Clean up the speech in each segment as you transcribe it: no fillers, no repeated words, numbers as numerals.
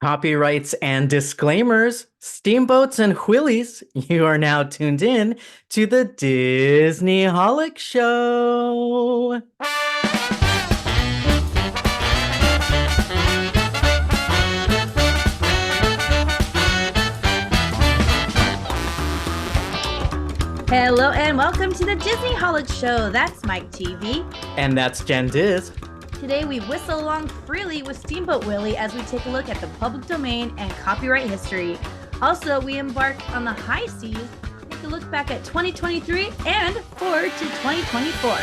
Copyrights and disclaimers, steamboats and wheelies. You are now tuned in to the Disneyholics Show. Hello and welcome to the Disneyholics Show. That's Mike TV. And that's Jen Diz. Today we whistle along freely with Steamboat Willie as we take a look at the public domain and copyright history. Also, we embark on the high seas, take a look back at 2023 and forward to 2024.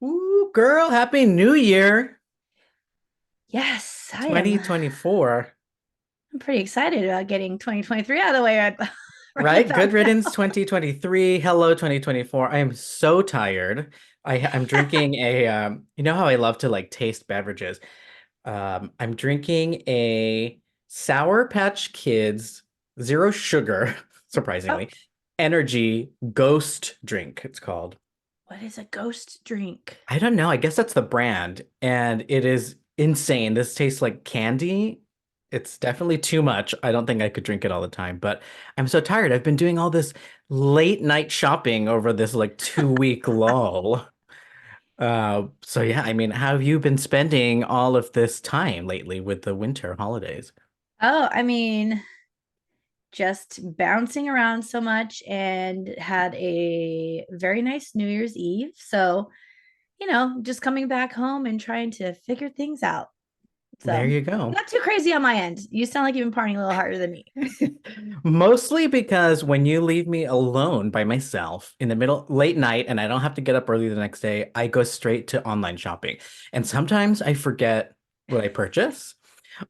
Ooh, girl, Happy New Year. Yes, 2024. I'm pretty excited about getting 2023 out of the way. Right? Good riddance 2023. Hello 2024. I am so tired. I'm drinking you know how I love to like taste beverages. I'm drinking a Sour Patch Kids zero sugar, surprisingly, energy ghost drink, it's called. What is a ghost drink? I don't know. I guess that's the brand. And it is insane. This tastes like candy. It's definitely too much. I don't think I could drink it all the time, but I'm so tired. I've been doing all this late night shopping over this like 2 week lull. So yeah, I mean, how have you been spending all of this time lately with the winter holidays? Just bouncing around so much and had a very nice New Year's Eve. So, just coming back home and trying to figure things out. There So, you go. not too crazy on my end. You sound like you've been partying a little harder than me. Mostly because when you leave me alone by myself in the middle late night and I don't have to get up early the next day, I go straight to online shopping. And sometimes I forget what I purchase,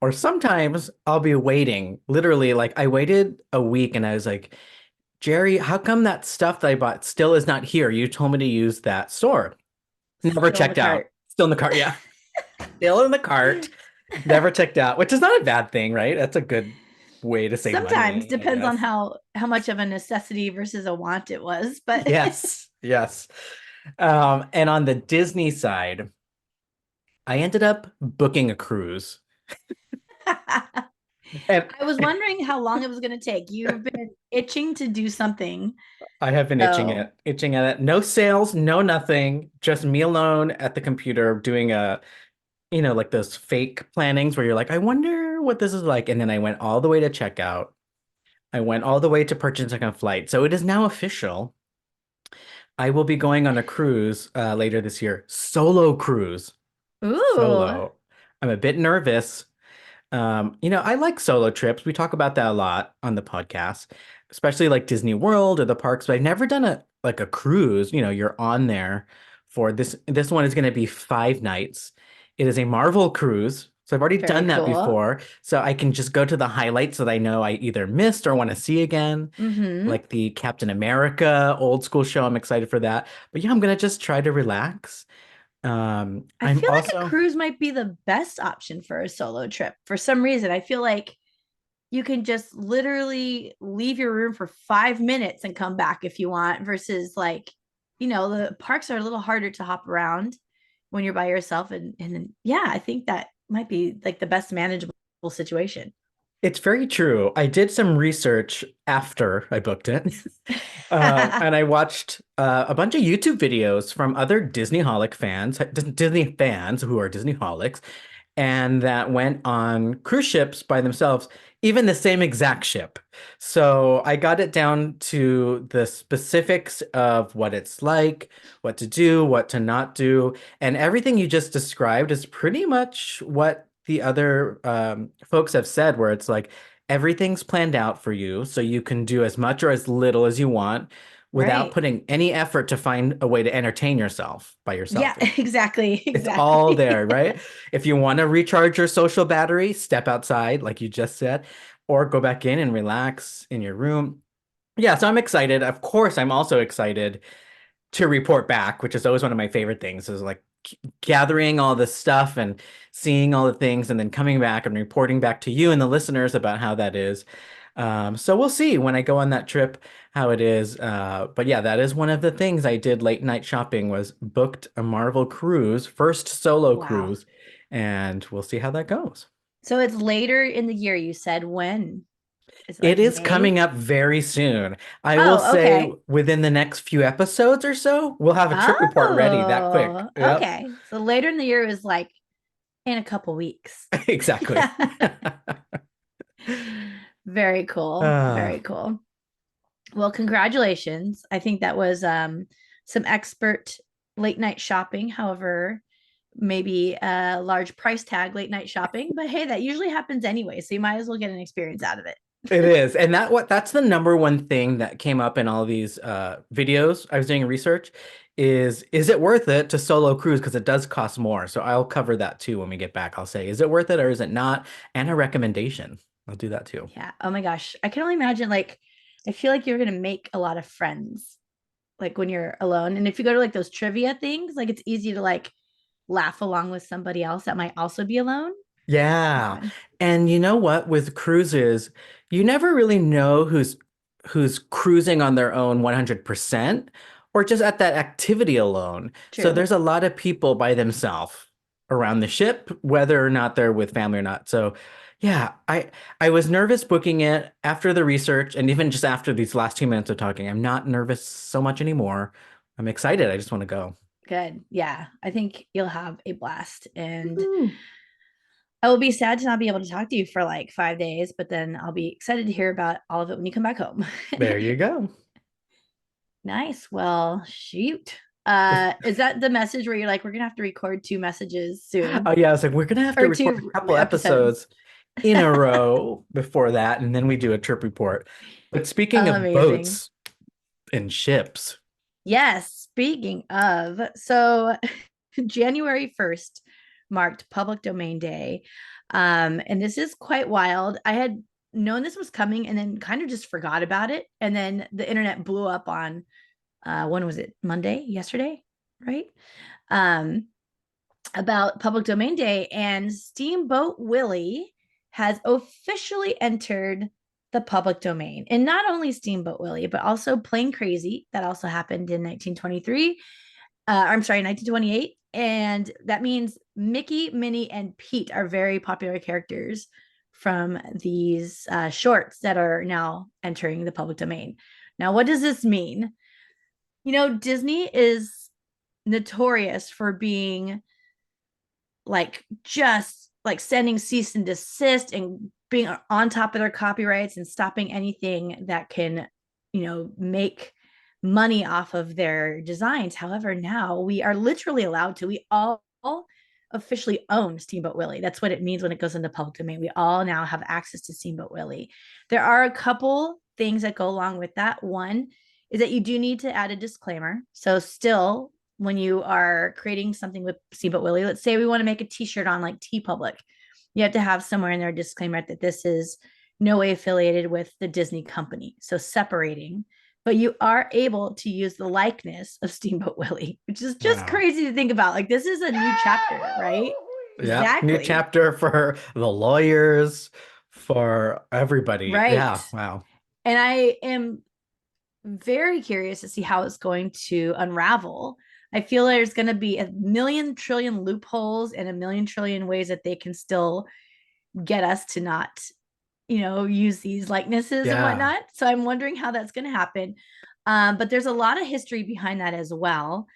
or sometimes I'll be waiting. Literally, like I waited a week and I was like, Jerry, how come that stuff that I bought still is not here? You told me to use that store. Never Still in the checked out. cart. Still in the cart, yeah. Still in the cart. Never checked out, which is not a bad thing, right? That's a good way to save Sometimes money, I depends on guess. how much of a necessity versus a want it was, but Yes, yes. And on the Disney side, I ended up booking a cruise. And I was wondering how long it was going to take. You've been itching to do something. I have been So, itching at it. No sales, no nothing, just me alone at the computer doing like those fake plannings where you're like, I wonder what this is like. And then I went all the way to checkout. I went all the way to purchasing a flight. So it is now official. I will be going on a cruise later this year. Solo cruise. ooh, Solo. I'm a bit nervous. I like solo trips. We talk about that a lot on the podcast, especially like Disney World or the parks, but I've never done a cruise. You're on there for this. This one is going to be 5 nights. It is a Marvel cruise. So I've already very done that cool. before. So I can just go to the highlights that I know I either missed or want to see again, Mm-hmm. like the Captain America old school show. I'm excited for that. But yeah, I'm gonna just try to relax. I I'm feel like a also cruise might be the best option for a solo trip. For some reason, I feel like you can just literally leave your room for 5 minutes and come back if you want, versus the parks are a little harder to hop around when you're by yourself. And yeah, I think that might be like the best manageable situation. It's very true. I did some research after I booked it, and I watched a bunch of YouTube videos from other Disneyholic fans, Disney fans who are Disneyholics, and that went on cruise ships by themselves, even the same exact ship. So I got it down to the specifics of what it's like, what to do, what to not do, and everything you just described is pretty much what the other folks have said, where it's like everything's planned out for you, so you can do as much or as little as you want without Right. putting any effort to find a way to entertain yourself by Yeah, yourself. exactly. It's all Exactly. there, right? If you want to recharge your social battery, step outside, like you just said, or go back in and relax in your room. Yeah, so I'm excited. Of course, I'm also excited to report back, which is always one of my favorite things, is like gathering all this stuff and seeing all the things and then coming back and reporting back to you and the listeners about how that is. So we'll see when I go on that trip how it is. But yeah, that is one of the things I did late night shopping was booked a Marvel cruise, first solo Wow. cruise, and we'll see how that goes. So it's later in the year, you said. When? Is it It like is coming May? up very soon. I will Oh, say okay. within the next few episodes or so, we'll have a trip report ready that quick. Oh, Yep, okay. So later in the year is like in a couple weeks. exactly. Very cool. Uh, Very cool. Well, congratulations. I think that was some expert late night shopping. However, maybe a large price tag late night shopping, but hey, that usually happens anyway. So you might as well get an experience out of it. it is. And that's the number one thing that came up in all these videos I was doing research is it worth it to solo cruise? Because it does cost more. So I'll cover that too when we get back. I'll say, is it worth it or is it not? And a recommendation. I'll do that too. Yeah. Oh my gosh. I can only imagine, like, I feel like you're going to make a lot of friends like when you're alone. And if you go to like those trivia things, like it's easy to like laugh along with somebody else that might also be alone. Be Yeah. fun. And you know what? With cruises, you never really know who's cruising on their own 100% or just at that activity alone. So True. there's a lot of people by themselves around the ship, whether or not they're with family or not. So yeah, I was nervous booking it after the research and even just after these last 2 minutes of talking. I'm not nervous so much anymore. I'm excited. I just want to go. Good. Yeah. I think you'll have a blast. And Woo. I will be sad to not be able to talk to you for like 5 days, but then I'll be excited to hear about all of it when you come back home. There you go. Nice. Well, shoot. Is that the message where you're like, we're gonna have to record two messages soon Oh yeah, I was like, we're gonna have to or record two a couple episodes? episodes in a row before that, and then we do a trip report. But speaking of Amazing. boats and ships, Yes. Speaking of, so January 1st marked Public Domain Day. And this is quite wild. I had known this was coming and then kind of just forgot about it. And then the internet blew up on when was it? Monday, yesterday, right? Um, about Public Domain Day, and Steamboat Willie has officially entered the public domain. And not only Steamboat Willie, but also Plain Crazy, that also happened in 1923. I'm sorry, 1928. And that means Mickey, Minnie, and Pete are very popular characters from these shorts that are now entering the public domain. Now, what does this mean? You know, Disney is notorious for being like just like sending cease and desist and being on top of their copyrights and stopping anything that can, make money off of their designs. However, now we are literally allowed to. We all officially own Steamboat Willie. That's what it means when it goes into public domain. We all now have access to Steamboat Willie. There are a couple things that go along with that. One is that you do need to add a disclaimer. So still, when you are creating something with Steamboat Willie, let's say we want to make a t-shirt on like TeePublic, you have to have somewhere in there a disclaimer that this is no way affiliated with the Disney company. So separating, but you are able to use the likeness of Steamboat Willie, which is just wow. crazy to think about. Like this is a new chapter, right? Yep, new Exactly. chapter for the lawyers, for everybody. Right. Yeah, wow. And I am very curious to see how it's going to unravel. I feel there's going to be a million trillion loopholes and a million trillion ways that they can still get us to not, use these likenesses and Yeah. whatnot. So I'm wondering how that's going to happen. But there's a lot of history behind that as well.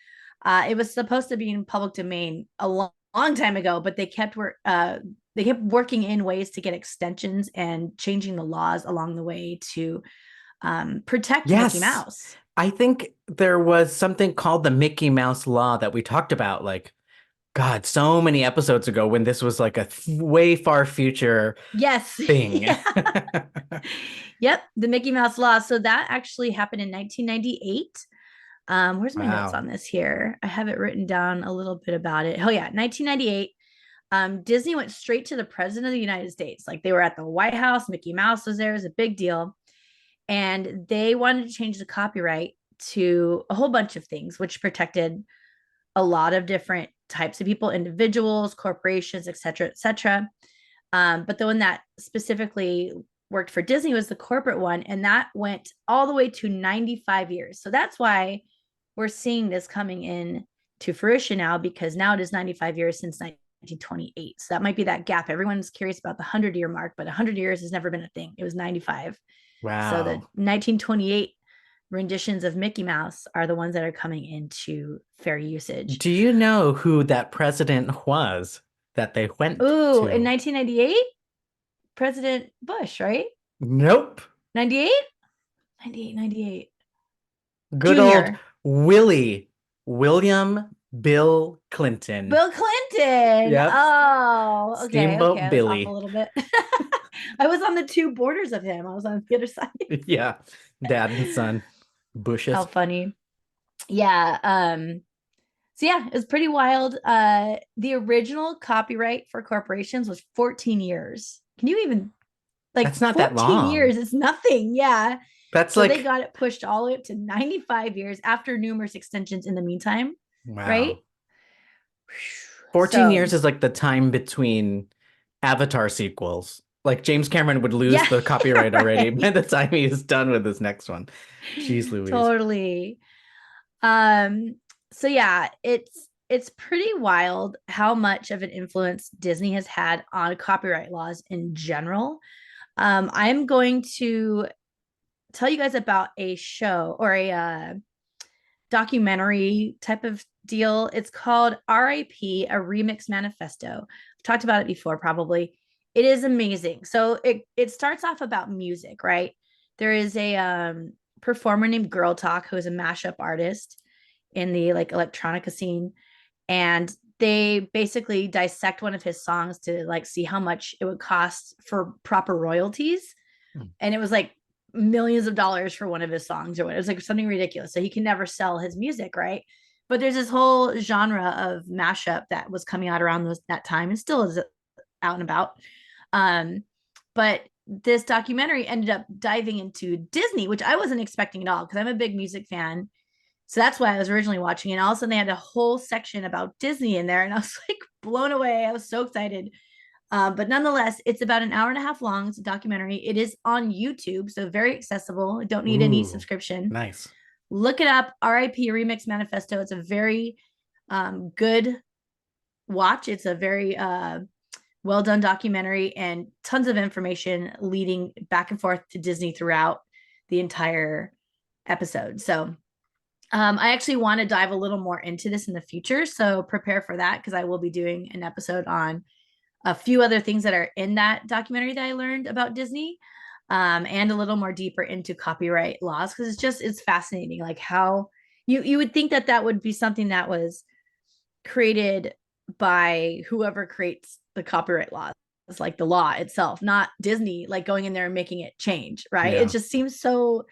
It was supposed to be in public domain a long time ago, but they kept working in ways to get extensions and changing the laws along the way to protect Mickey Yes. Mouse. I think there was something called the Mickey Mouse Law that we talked about, like, God, so many episodes ago when this was like a way far future Yes. thing. Yeah. Yep. The Mickey Mouse Law. So that actually happened in 1998. Where's my notes Wow. on this here? I have it written down a little bit about it. Oh, yeah. 1998. Disney went straight to the president of the United States. Like they were at the White House. Mickey Mouse was there. It was a big deal. And they wanted to change the copyright to a whole bunch of things, which protected a lot of different types of people, individuals, corporations, etc., etc. But the one that specifically worked for Disney was the corporate one, and that went all the way to 95 years. So that's why we're seeing this coming in to fruition now, because now it is 95 years since 1928. So that might be that gap. Everyone's curious about the 100-year mark, but 100 years has never been a thing. It was 95. So the Wow. 1928 renditions of Mickey Mouse are the ones that are coming into fair usage. Do you know who that president was that they went Ooh, in to? 1998, President Bush, right? Nope. 98? 98, 98. Good old Junior. Willie, William Bill Clinton. Bill Clinton. Yep. Oh, okay. Okay. Steamboat I was off a Billy. little bit. I was on the two borders of him. I was on the other side. Yeah. Dad and son. How Bushes. funny. Yeah. So yeah, it was pretty wild. The original copyright for corporations was 14 years. Can you even like That's not that 14 long. years is nothing. Yeah. That's So they like, got it pushed all the way up to 95 years after numerous extensions in the meantime, right? wow. 14 So years is like the time between Avatar sequels. Like James Cameron would lose yeah, the copyright already by right. the time he is done with his next one. Jeez Louise. Totally. Um, so yeah, it's pretty wild how much of an influence Disney has had on copyright laws in general. I'm going to tell you guys about a show or a documentary type of deal. It's called RIP, a Remix Manifesto. I've talked about it before, probably. It is amazing. So it starts off about music, right? There is a performer named Girl Talk who is a mashup artist in the like electronica scene, and they basically dissect one of his songs to like see how much it would cost for proper royalties, Hmm. and it was like millions of dollars for one of his songs or what. It was like something ridiculous. So he can never sell his music, right? But there's this whole genre of mashup that was coming out around that time and still is out and about. But this documentary ended up diving into Disney, which I wasn't expecting at all because I'm a big music fan. So that's why I was originally watching it. And all of a sudden they had a whole section about Disney in there. And I was like blown away. I was so excited. But nonetheless, it's about an hour and a half long. It's a documentary. It is on YouTube, so very accessible. Don't need any Ooh, subscription. nice. Look it up. RIP Remix Manifesto. It's a very good watch. It's a very well done documentary and tons of information leading back and forth to Disney throughout the entire episode. So I actually want to dive a little more into this in the future. So prepare for that because I will be doing an episode on a few other things that are in that documentary that I learned about Disney, and a little more deeper into copyright laws because it's fascinating. Like how you would think that that would be something that was created by whoever creates the copyright laws, like the law itself, not Disney, like going in there and making it change, right? It Yeah. just seems so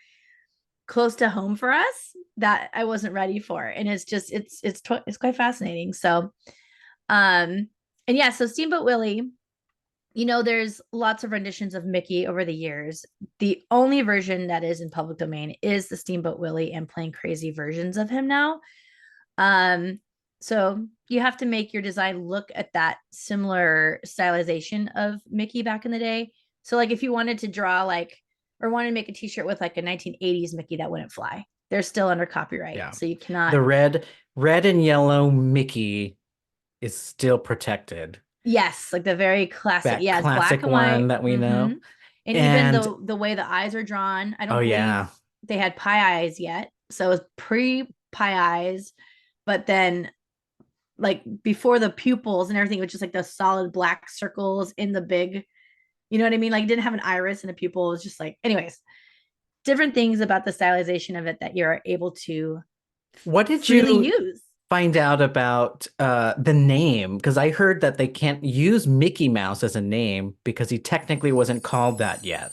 close to home for us that I wasn't ready for, and it's quite fascinating. So, and yeah, so Steamboat Willie, there's lots of renditions of Mickey over the years. The only version that is in public domain is the Steamboat Willie and Plain Crazy versions of him now. So you have to make your design look at that similar stylization of Mickey back in the day. So like if you wanted to draw like or wanted to make a t-shirt with like a 1980s Mickey, that wouldn't fly. They're still under copyright. Yeah. So you cannot. The red and yellow Mickey is still protected. Yes, like the very classic. That Yeah, it's black classic and one white. that we Mm-hmm. know. And even And the way the eyes are drawn, I oh don't believe yeah. they had pie eyes yet. So it was pre pie eyes, but then like before the pupils and everything, which is like the solid black circles in the big, you know what I mean? Like it didn't have an iris and a pupil. It was just like, anyways, different things about the stylization of it that you're able to What did freely you use. find out about the name? Because I heard that they can't use Mickey Mouse as a name because he technically wasn't called that yet.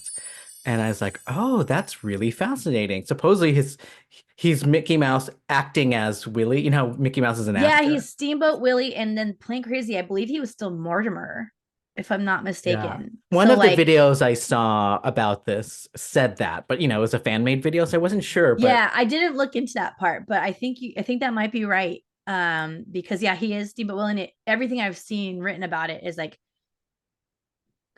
And I was like, oh, that's really fascinating. Supposedly he's Mickey Mouse acting as Willie. You know, Mickey Mouse is an Yeah, actor. he's Steamboat Willie, and then Plain Crazy, I believe he was still Mortimer, if I'm not Yeah. mistaken. One So of the like, videos I saw about this said that, but it was a fan-made video, so I wasn't sure, but yeah, I didn't look into that part, but I think that might be right. Because yeah, he is Steamboat Willie. And everything I've seen written about it is like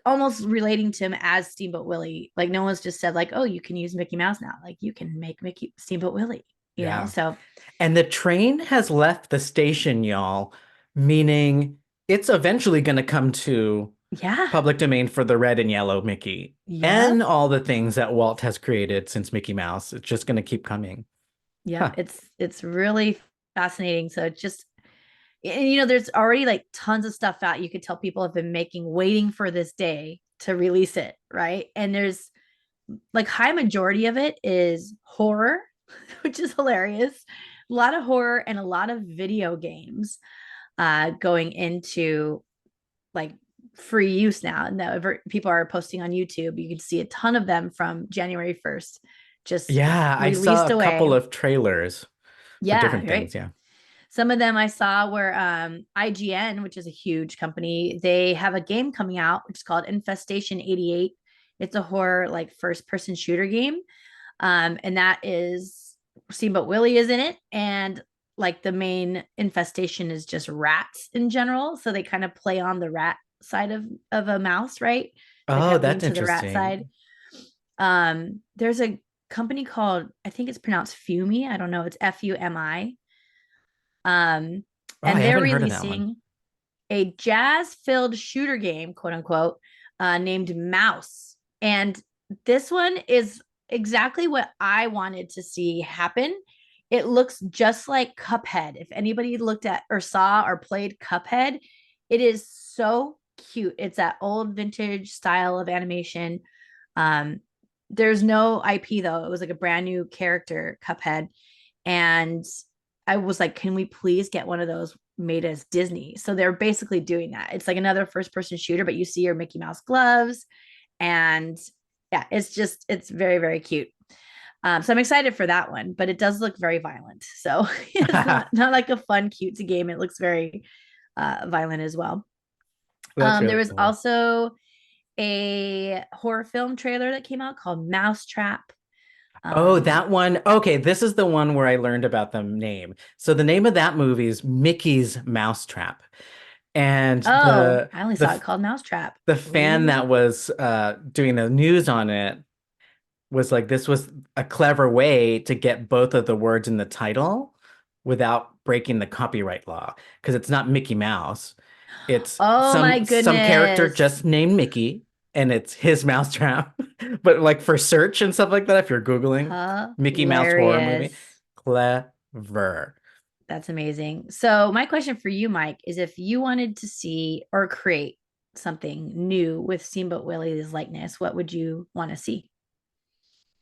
almost relating to him as Steamboat Willie. Like no one's just said like, oh, you can use Mickey Mouse now. Like you can make Mickey Steamboat Willie, you know? Yeah. So And the train has left the station, y'all, meaning it's eventually going to come to yeah. public domain for the red and yellow Mickey and Yep. all the things that Walt has created since Mickey Mouse. It's just going to keep coming. Yep. Huh. It's really fascinating. So it's just and there's already like tons of stuff out you could tell people have been making waiting for this day to release it, right? And there's like high majority of it is horror, which is hilarious. A lot of horror and a lot of video games going into like free use now. And people are posting on YouTube. You can see a ton of them from January 1st, just Yeah, I saw released a away. couple of trailers for Yeah, different right. things. Yeah. Some of them I saw were IGN, which is a huge company. They have a game coming out, which is called Infestation 88. It's a horror, like first person shooter game. And that is Steamboat Willie is in it. And like the main infestation is just rats in general. So they kind of play on the rat side of a mouse, right? They kind Oh, of lean that's to the rat side. interesting. There's a company called, I think it's pronounced Fumi. I don't know. It's Fumi. Um, Oh, I and they're haven't heard of that one. releasing a jazz-filled shooter game, quote unquote, named Mouse. And this one is exactly what I wanted to see happen. It looks just like Cuphead. If anybody looked at or saw or played Cuphead, it is so cute. It's that old vintage style of animation. Um, there's no IP though. It was like a brand new character, Cuphead. And I was like, can we please get one of those made as Disney? So they're basically doing that. It's like another first person shooter, but you see your Mickey Mouse gloves. And yeah, it's very, very cute. So I'm excited for that one, but it does look very violent. So it's not like a fun, cute game. It looks very violent as well. That's There really was cool. also a horror film trailer that came out called Mousetrap. Oh, Um, that one. Okay, this is the one where I learned about the name. So the name of that movie is Mickey's Mousetrap. And oh, I only saw it the called Mousetrap. the fan Ooh. that was doing the news on it was like this was a clever way to get both of the words in the title without breaking the copyright law because it's not Mickey Mouse. It's Oh my some character goodness. just named Mickey and it's his mousetrap. But like for search and stuff like that, if you're Googling Mickey Mouse horror movie, Hilarious. clever. That's amazing. So, my question for you, Mike, is if you wanted to see or create something new with Steamboat Willie's likeness, what would you want to see?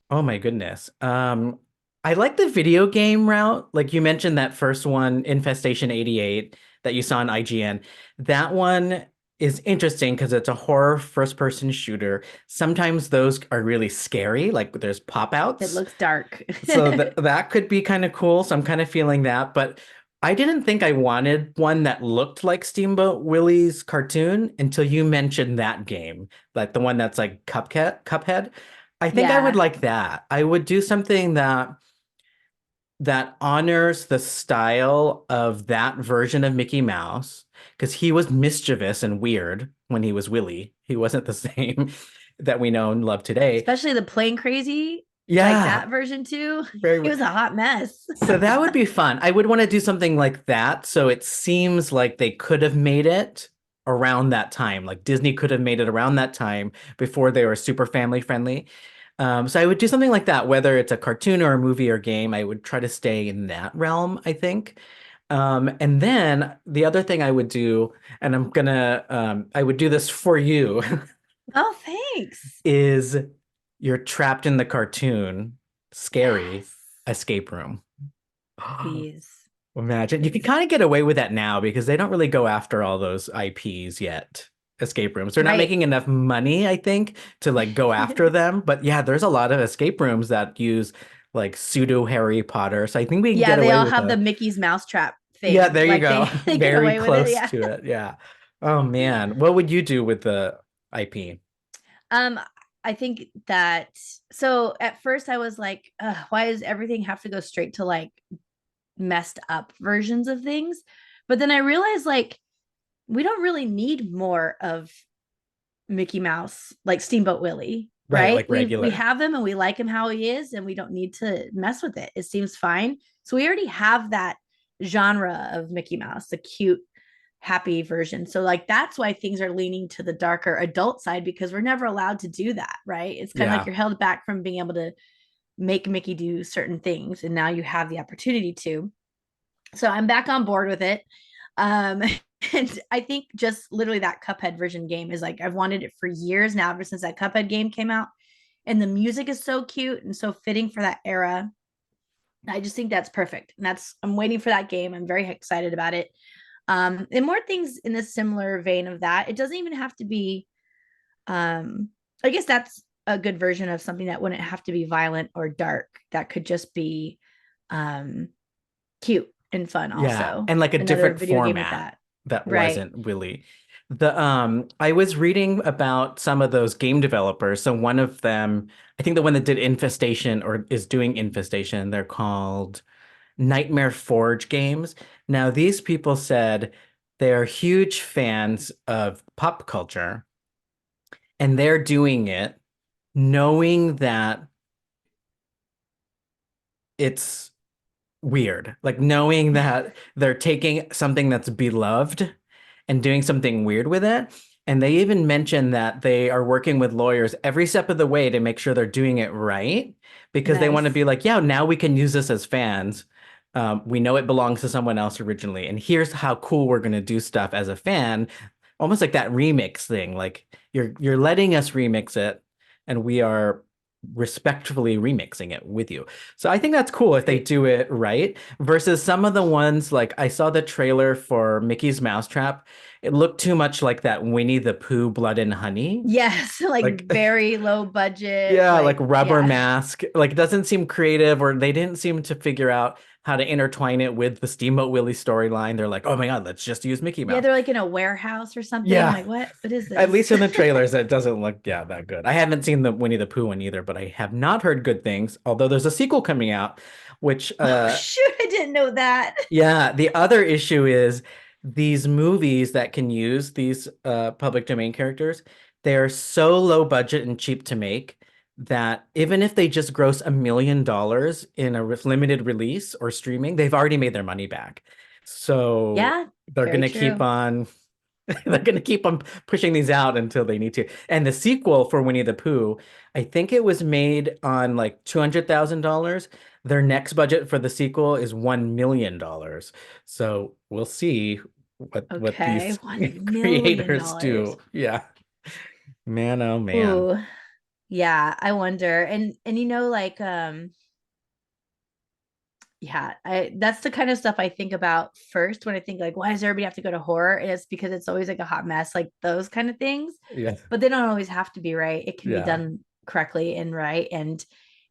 Oh my goodness. I like the video game route. Like you mentioned that first one, Infestation 88, that you saw on IGN. That one is interesting because it's a horror first-person shooter. Sometimes those are really scary, like there's It pop-outs. looks dark. So that could be kind of cool. So I'm kind of feeling that. But I didn't think I wanted one that looked like Steamboat Willie's cartoon until you mentioned that game, like the one that's like Cuphead. I think I would Yeah. like that. I would do something that honors the style of that version of Mickey Mouse because he was mischievous and weird when he was Willie. He wasn't the same that we know and love today. Especially the plane crazy, like Yeah, that version too. He very. was a hot mess. So that would be fun. I would want to do something like that. So it seems like they could have made it around that time. Like Disney could have made it around that time before they were super family friendly. So I would do something like that, whether it's a cartoon or a movie or game. I would try to stay in that realm, I think. And then the other thing I would do, and I would do this for you, Oh, thanks. is you're trapped in the cartoon, scary Yes. escape room. Please. Imagine you can Please. kind of get away with that now because they don't really go after all those IPs yet. Escape rooms. They're not Right. making enough money, I think, to like go after them. But yeah, there's a lot of escape rooms that use like pseudo Harry Potter. So I think we can Yeah, get they away all with have the a Mickey's Mousetrap yeah, thing. there you Like go. they get Very away with it. close Yeah. to it. Yeah. Oh man. What would you do with the IP? Um, I think that so at first I was like, why does everything have to go straight to like messed up versions of things. But then I realized like we don't really need more of Mickey Mouse, like Steamboat Willie, Right, right? like We regular. have him and we like him how he is, and we don't need to mess with it. It seems fine. So we already have that genre of Mickey Mouse, the cute, happy version. So like that's why things are leaning to the darker adult side because we're never allowed to do that, right? It's kind of like Yeah. you're held back from being able to make Mickey do certain things, and now you have the opportunity to. So I'm back on board with it. Um, and I think just literally that Cuphead version game is like I've wanted it for years now, ever since that Cuphead game came out. And the music is so cute and so fitting for that era. I just think that's perfect. And that's I'm waiting for that game. I'm very excited about it. And more things in the similar vein of that. It doesn't even have to be I guess that's a good version of something that wouldn't have to be violent or dark. That could just be um cute and fun Yeah, also. and like a Another different video game with format that. that Right. wasn't Willy. The I was reading about some of those game developers. So one of them, I think the one that did Infestation or is doing Infestation, they're called Nightmare Forge Games. Now, these people said they're huge fans of pop culture and they're doing it knowing that it's weird. Like knowing that they're taking something that's beloved and doing something weird with it. And they even mentioned that they are working with lawyers every step of the way to make sure they're doing it right because they want to Nice. be like, yeah, now we can use this as fans. We know it belongs to someone else originally, and here's how cool we're going to do stuff as a fan, almost like that remix thing. Like you're letting us remix it, and we are respectfully remixing it with you. So I think that's cool if they Right. do it right versus some of the ones like I saw the trailer for Mickey's Mousetrap. It looked too much like that Winnie the Pooh Blood and Honey. Yes, like Like very low budget, yeah, like like rubber yeah. mask. Like it doesn't seem creative or they didn't seem to figure out how to intertwine it with the Steamboat Willie storyline. They're like, "Oh my God, let's just use Mickey Yeah, Mouse." they're like in a warehouse or something. I'm Yeah. like, what is At this? least in the trailers, it doesn't look, yeah, that good. I haven't seen the Winnie the Pooh one either, but I have not heard good things. Although there's a sequel coming out, which, Oh shoot, I didn't know that. yeah, the other issue is these movies that can use these public domain characters, they're so low budget and cheap to make that even if they just gross $1 million in a limited release or streaming, they've already made their money back. So Yeah, they're very gonna keep true. on they're going to keep on pushing these out until they need to. And the sequel for Winnie the Pooh, I think it was made on like $200,000. Their next budget for the sequel is $1 million. So we'll see what Okay, these $1 million. creators do. Yeah. Man, oh man. Ooh, yeah, I wonder. And like yeah, I that's the kind of stuff I think about first when I think like, why does everybody have to go to horror? And it's because it's always like a hot mess, like those kind of things. Yeah. But they don't always have to be right. It can be Yeah. done correctly and right. And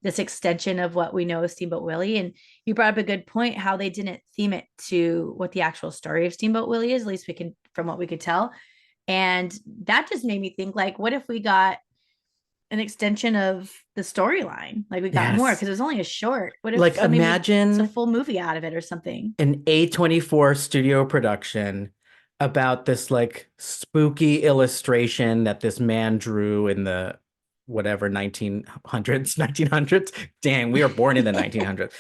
this extension of what we know of Steamboat Willie. And you brought up a good point how they didn't theme it to what the actual story of Steamboat Willie is, at least we can from what we could tell. And that just made me think like, what if we got an extension of the storyline? Like we got more Yes. because it was only a short. What if Like somebody made it's a imagine full movie out of it or something? an A24 studio production about this like spooky illustration that this man drew in the whatever 1900s 1900s. Dang, we were born in the 1900s.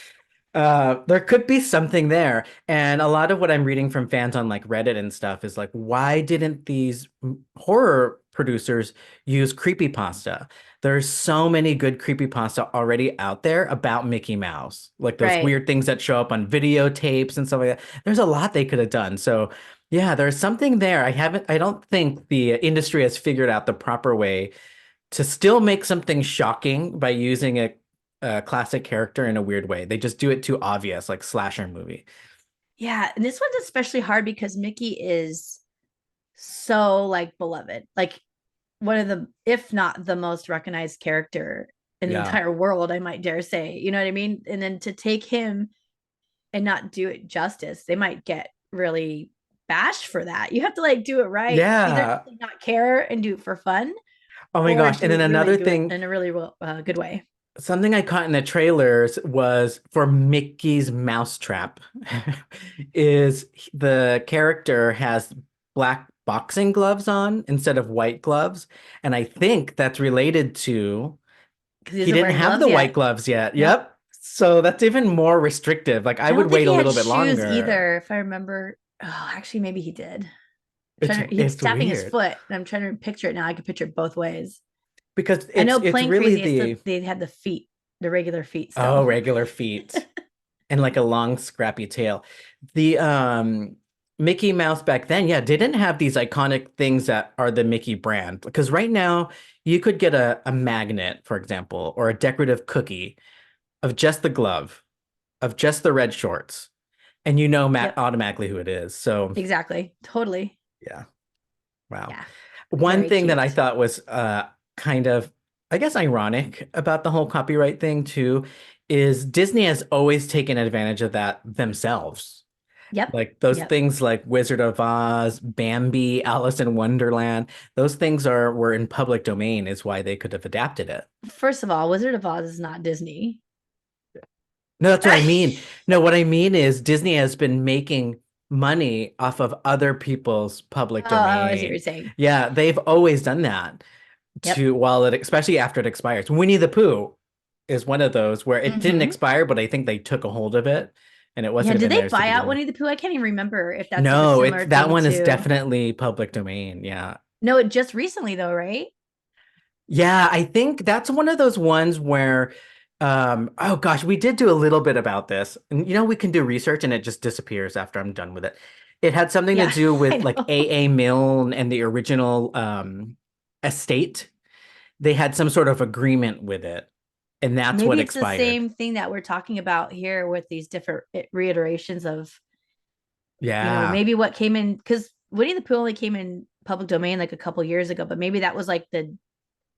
There could be something there. And a lot of what I'm reading from fans on like Reddit and stuff is like, why didn't these horror producers use creepypasta? There's so many good creepypasta already out there about Mickey Mouse, like those Right. weird things that show up on videotapes and stuff like that. There's a lot they could have done. So, yeah, there's something there. I don't think the industry has figured out the proper way to still make something shocking by using a classic character in a weird way. They just do it too obvious, like slasher movie. Yeah. And this one's especially hard because Mickey is so like beloved. Like one of the, if not the most recognized character in the Yeah. entire world, I might dare say. You know what I mean? And then to take him and not do it justice, they might get really bashed for that. You have to like do it right. Either Yeah. not care and do it for fun, Oh my or gosh. And do then really another do it thing, in a really good way. Something I caught in the trailers was for Mickey's Mousetrap is the character has black boxing gloves on instead of white gloves. And I think that's related to because he he isn't didn't wearing have gloves the white yet. gloves yet. Yep. Yep. So that's even more restrictive. Like I I don't would think wait a he had little bit shoes longer. either, if I remember. Oh, actually, maybe he did. He's It's tapping his weird foot, and I'm trying to picture it now. I can picture it both ways. because I know it's playing really crazy, it's the they had the feet, the regular feet oh still. regular feet. And like a long scrappy tail. The Mickey Mouse back then, yeah, didn't have these iconic things that are the Mickey brand. Because right now you could get a magnet, for example, or a decorative cookie of just the glove, of just the red shorts, and you know Matt Yep, automatically who it is. So exactly. Totally. yeah, wow. Yeah. One Very thing that I cute. thought was kind of, I guess, ironic about the whole copyright thing too is Disney has always taken advantage of that themselves. Yep. Like those Yep. things like Wizard of Oz, Bambi, Alice in Wonderland, those things are were in public domain is why they could have adapted it. First of all, Wizard of Oz is not Disney. No, that's what I mean. Oh, No, what I mean is Disney has been making money off of other people's public I see what you're domain. saying. Yeah, they've always done that Yep. to while it especially after it expires. Winnie the Pooh is one of those where it didn't Hmm. expire, but I think they took a hold of it and it Yeah. wasn't Did even they theirs to buy out begin with. Winnie the Pooh? I can't even remember if that's like a No, it's similar that thing one is to. definitely public domain. Yeah. No, it just recently though, right? Yeah, I think that's one of those ones where, oh gosh, we did do a little bit about this. And we can do research and it just disappears after I'm done with it. It had something to Yeah, do I with like know. A.A. Milne and the original estate. They had some sort of agreement with it, and that's what Maybe it's the expired. same thing that we're talking about here with these different reiterations of, Yeah, maybe what came in, because Winnie the Pooh only came in public domain like a couple years ago, but maybe that was like the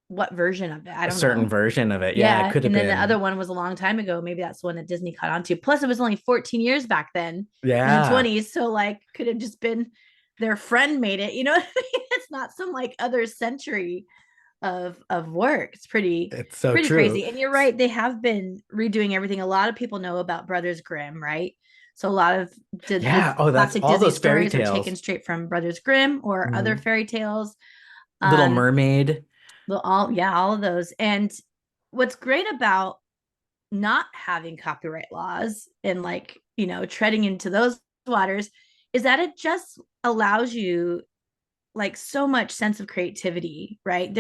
what version of it? I a don't certain know. version of it. Yeah, it Yeah. could have And then the other been. one was a long time ago. Maybe that's the one that Disney caught on to. Plus, it was only 14 years back then in the Yeah, 20s. So, like, could have just been their friend made it. You know what I mean? It's not some like other century of work. It's pretty it's so pretty true. crazy. And you're right, they have been redoing everything. A lot of people know about Brothers Grimm, right? So a lot of the Yeah. Oh, that's classic all Disney those fairy stories are taken tales. straight from Brothers Grimm or other Mhm. fairy tales. Little Um, Mermaid. all of those. And what's great about not having copyright laws and like, treading into those waters is that it just allows you like so much sense of creativity, right?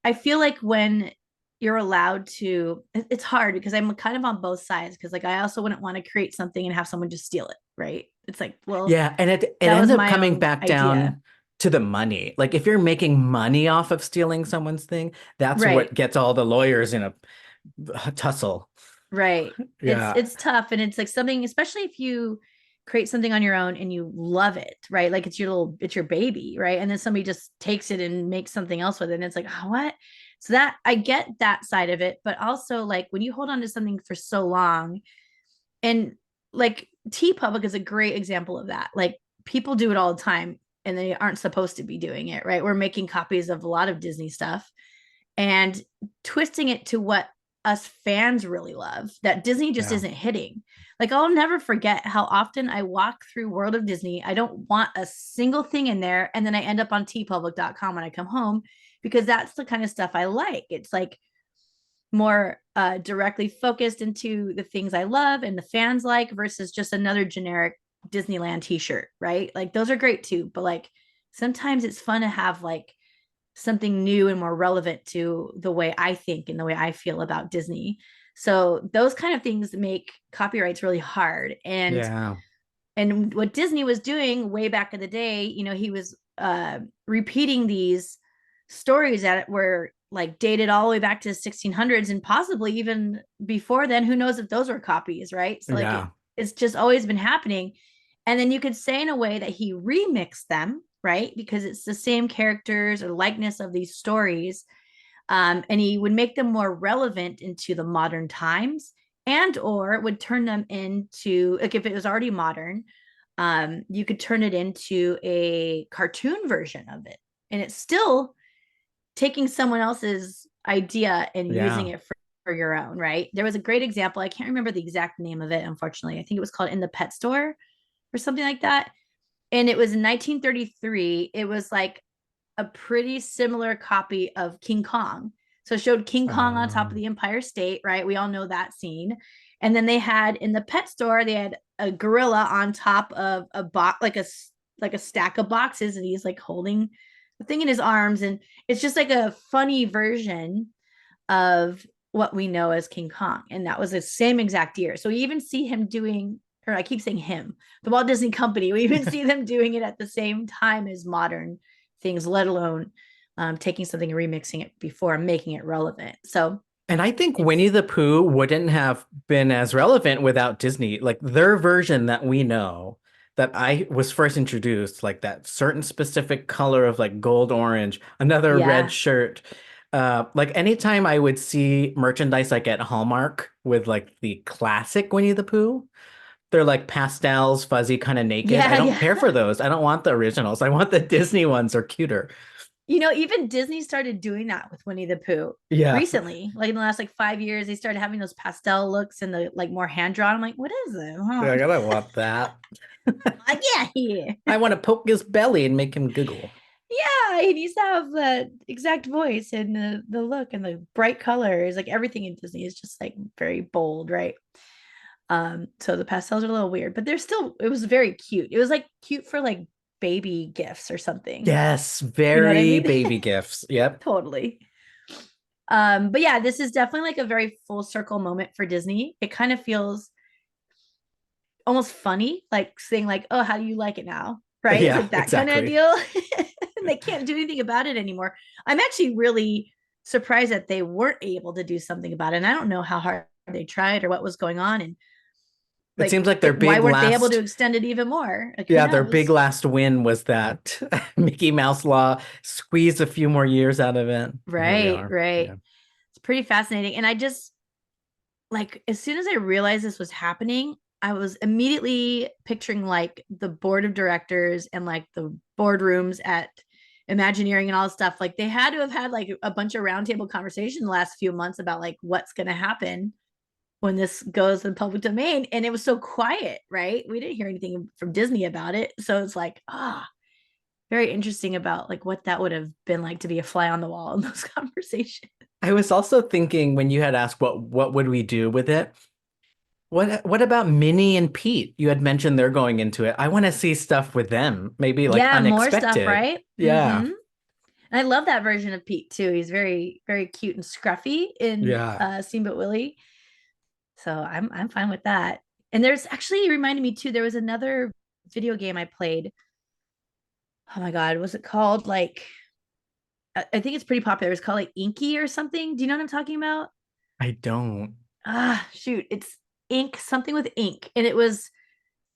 I feel like when you're allowed to, it's hard because I'm kind of on both sides because like I also wouldn't want to create something and have someone just steal it, right? It's like, well, Yeah, and it that ends was up my coming own back idea. down to the money. Like if you're making money off of stealing someone's thing, that's Right. what gets all the lawyers in a tussle. Right. It's Yeah, it's tough and it's like something, especially if you create something on your own and you love it, right? Like it's your baby, right? And then somebody just takes it and makes something else with it. And it's like, oh, what? So that I get that side of it, but also like when you hold on to something for so long, and like T Public is a great example of that. Like people do it all the time and they aren't supposed to be doing it, right? We're making copies of a lot of Disney stuff and twisting it to what us fans really love that Disney just yeah, isn't hitting. Like I'll never forget how often I walk through World of Disney. I don't want a single thing in there. And then I end up on tpublic.com when I come home because that's the kind of stuff I like. It's like more directly focused into the things I love and the fans like versus just another generic Disneyland t-shirt, right? Like those are great too, but like sometimes it's fun to have like something new and more relevant to the way I think and the way I feel about Disney. So those kind of things make copyrights really hard. yeah, And what Disney was doing way back in the day, he was repeating these stories that were like dated all the way back to the 1600s and possibly even before then. Who knows if those were copies, right? So like yeah, it's just always been happening. And then you could say in a way that he remixed them, right? Because it's the same characters or likeness of these stories, and he would make them more relevant into the modern times and or would turn them into, like, if it was already modern, you could turn it into a cartoon version of it, and it's still taking someone else's idea and using yeah. it your own, right? There was a great example. I can't remember the exact name of it, unfortunately. I think it was called In the Pet Store or something like that. And it was in 1933. It was like a pretty similar copy of King Kong. So it showed King Kong on top of Um, the Empire State, right? We all know that scene. And then they had in the pet store, they had a gorilla on top of a box, like a stack of boxes, and he's like holding the thing in his arms, and it's just like a funny version of what we know as King Kong. And that was the same exact year. So we even see him doing, or I keep saying him, the Walt Disney Company, we even see them doing it at the same time as modern things, let alone taking something and remixing it before making it relevant. So and I think it's, Winnie the Pooh wouldn't have been as relevant without Disney. Like their version that we know that I was first introduced, like that certain specific color of like gold orange, another red yeah. shirt. Like anytime I would see merchandise like at Hallmark with like the classic Winnie the Pooh, they're like pastels, fuzzy, kind of naked. I Yeah, don't yeah. care for those. I don't want the originals. I want the Disney ones. They're cuter. Even Disney started doing that with Winnie the Pooh Yeah. recently. Like in the last like 5 years, they started having those pastel looks and the like more hand drawn. I'm like, what is it? Yeah, Huh? I gotta want that. Like, yeah, here. I want to poke his belly and make him giggle. Yeah, he needs to have the exact voice and the look and the bright colors. Like everything in Disney is just like very bold, right? So the pastels are a little weird, but they're still, it was very cute. It was like cute for like baby gifts or something. Yes, You know what I very mean? baby gifts. Yep. Totally. But yeah, this is definitely like a very full circle moment for Disney. It kind of feels almost funny, like saying like, "Oh, how do you like it now?" Right? It's Yeah, like that kind of exactly. deal. And they can't do anything about it anymore. I'm actually really surprised that they weren't able to do something about it. And I don't know how hard they tried or what was going on. And It like, seems like their why big weren't they able to last, extend it even more? Like, who yeah, their big knows? last win was that Mickey Mouse Law squeezed a few more years out of it. And here we Right, are. right. Yeah. It's pretty fascinating. And I just like as soon as I realized this was happening, I was immediately picturing like the board of directors and like the boardrooms at Imagineering and all this stuff. Like they had to have had like a bunch of roundtable conversation the last few months about like what's going to happen when this goes in the public domain. And it was so quiet, right? We didn't hear anything from Disney about it. So it's like, very interesting about like what that would have been like to be a fly on the wall in those conversations. I was also thinking when you had asked what would we do with it? What about Minnie and Pete? You had mentioned they're going into it. I want to see stuff with them, maybe like Yeah, more stuff, unexpected. right? Yeah. Mm-hmm. I love that version of Pete too. He's very, very cute and scruffy in Yeah. Steamboat Willie. So I'm fine with that. And there's actually, it reminded me too, there was another video game I played. Oh my God, was it called like I think it's pretty popular. It's called like Inky or something. Do you know what I'm talking about? I don't. Shoot, it's ink, something with ink. And it was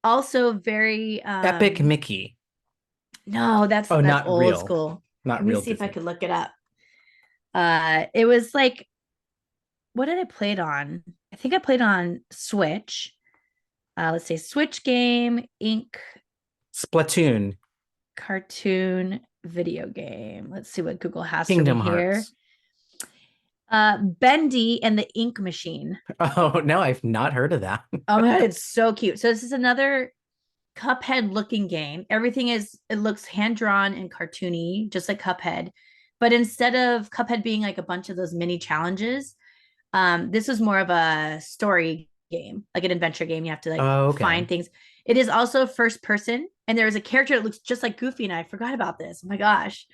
also very Epic Mickey. no, Oh, that's not old real. school. Not Let me real see if I Disney. could look it up. It was like what did I play it on? I think I played on Switch. Let's say Switch game, ink, Splatoon. cartoon, video game. Let's see what Google has for me Kingdom here. Hearts. Bendy and the Ink Machine. Oh, no, I've not heard of that. Oh my God, it's so cute. So this is another Cuphead looking game. Everything is, it looks hand drawn and cartoony, just like Cuphead. But instead of Cuphead being like a bunch of those mini challenges, this is more of a story game, like an adventure game. You have to like Oh, okay. find things. It is also first person, and there is a character that looks just like Goofy, and I forgot about this. Oh my gosh.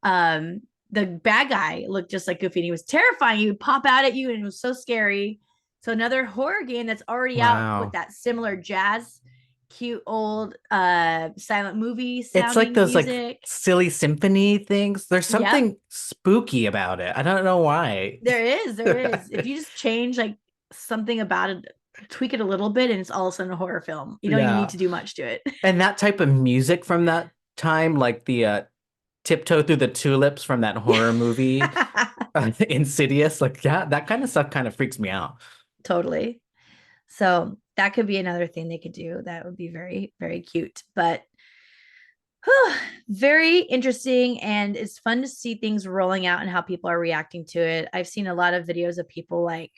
Um, the bad guy looked just like Goofy, and he was terrifying. He would pop out at you, and it was so scary. So another horror game that's already out with Wow. that similar jazz, cute old silent movie It's like sounding those like music. silly symphony things. There's Yep, something spooky about it. I don't know why. there is, there is. If you just change like something about it, tweak it a little bit, and it's all of a sudden a horror film. You don't even need Yeah. to do much to it. And that type of music from that time, like the Tiptoe Through the Tulips from that horror movie, Yeah, Insidious, like yeah, that kind of stuff kind of freaks me out. totally. So that could be another thing they could do. That would be very, very cute. But Whew, very interesting, and it's fun to see things rolling out and how people are reacting to it. I've seen a lot of videos of people like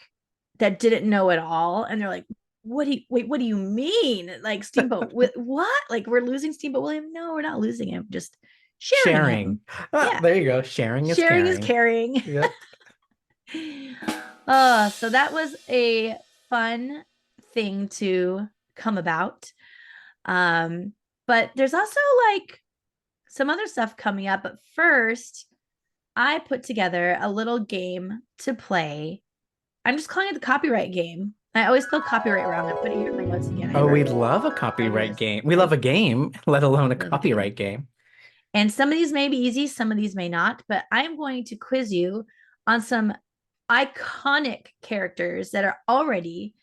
that didn't know at all, and they're like, what do you mean? Like Steamboat with what? Like we're losing Steamboat William? No, we're not losing him, just sharing Sharing. him. Yeah. There you go. Sharing is Sharing is caring. caring. Yep. So that was a fun thing to come about. Um, but there's also like some other stuff coming up. But first, I put together a little game to play. I'm just calling it the copyright game. I always spell copyright wrong. I put it here in my notes again. Oh, we I love a do copyright this. game. We love a game, let alone a Love a game. copyright game. And some of these may be easy, some of these may not, but I'm going to quiz you on some iconic characters that are already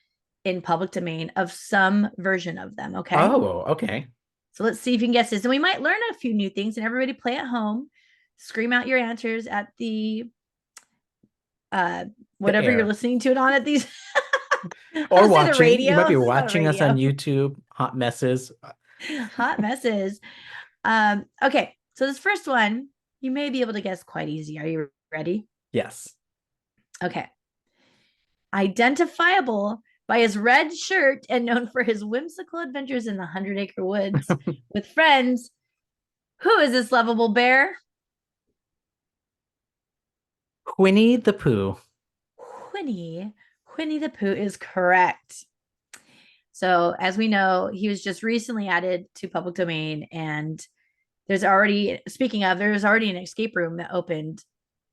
in public domain of some version of them. Okay. Oh, okay. So let's see if you can guess this. And we might learn a few new things, and everybody play at home. Scream out your answers at the uh The whatever you're air. listening to it on at these. I Or was say the watching. You might radio. be It's not a watching us on radio. YouTube. Hot messes. Hot messes. Okay. So this first one, you may be able to guess quite easy. Are you ready? Yes. Okay. Identifiable by his red shirt and known for his whimsical adventures in the 100-Acre Woods with friends. Who is this lovable bear? Winnie the Pooh. Winnie. Winnie the Pooh is correct. So, as we know, he was just recently added to public domain, and there's already, speaking of, there's already an escape room that opened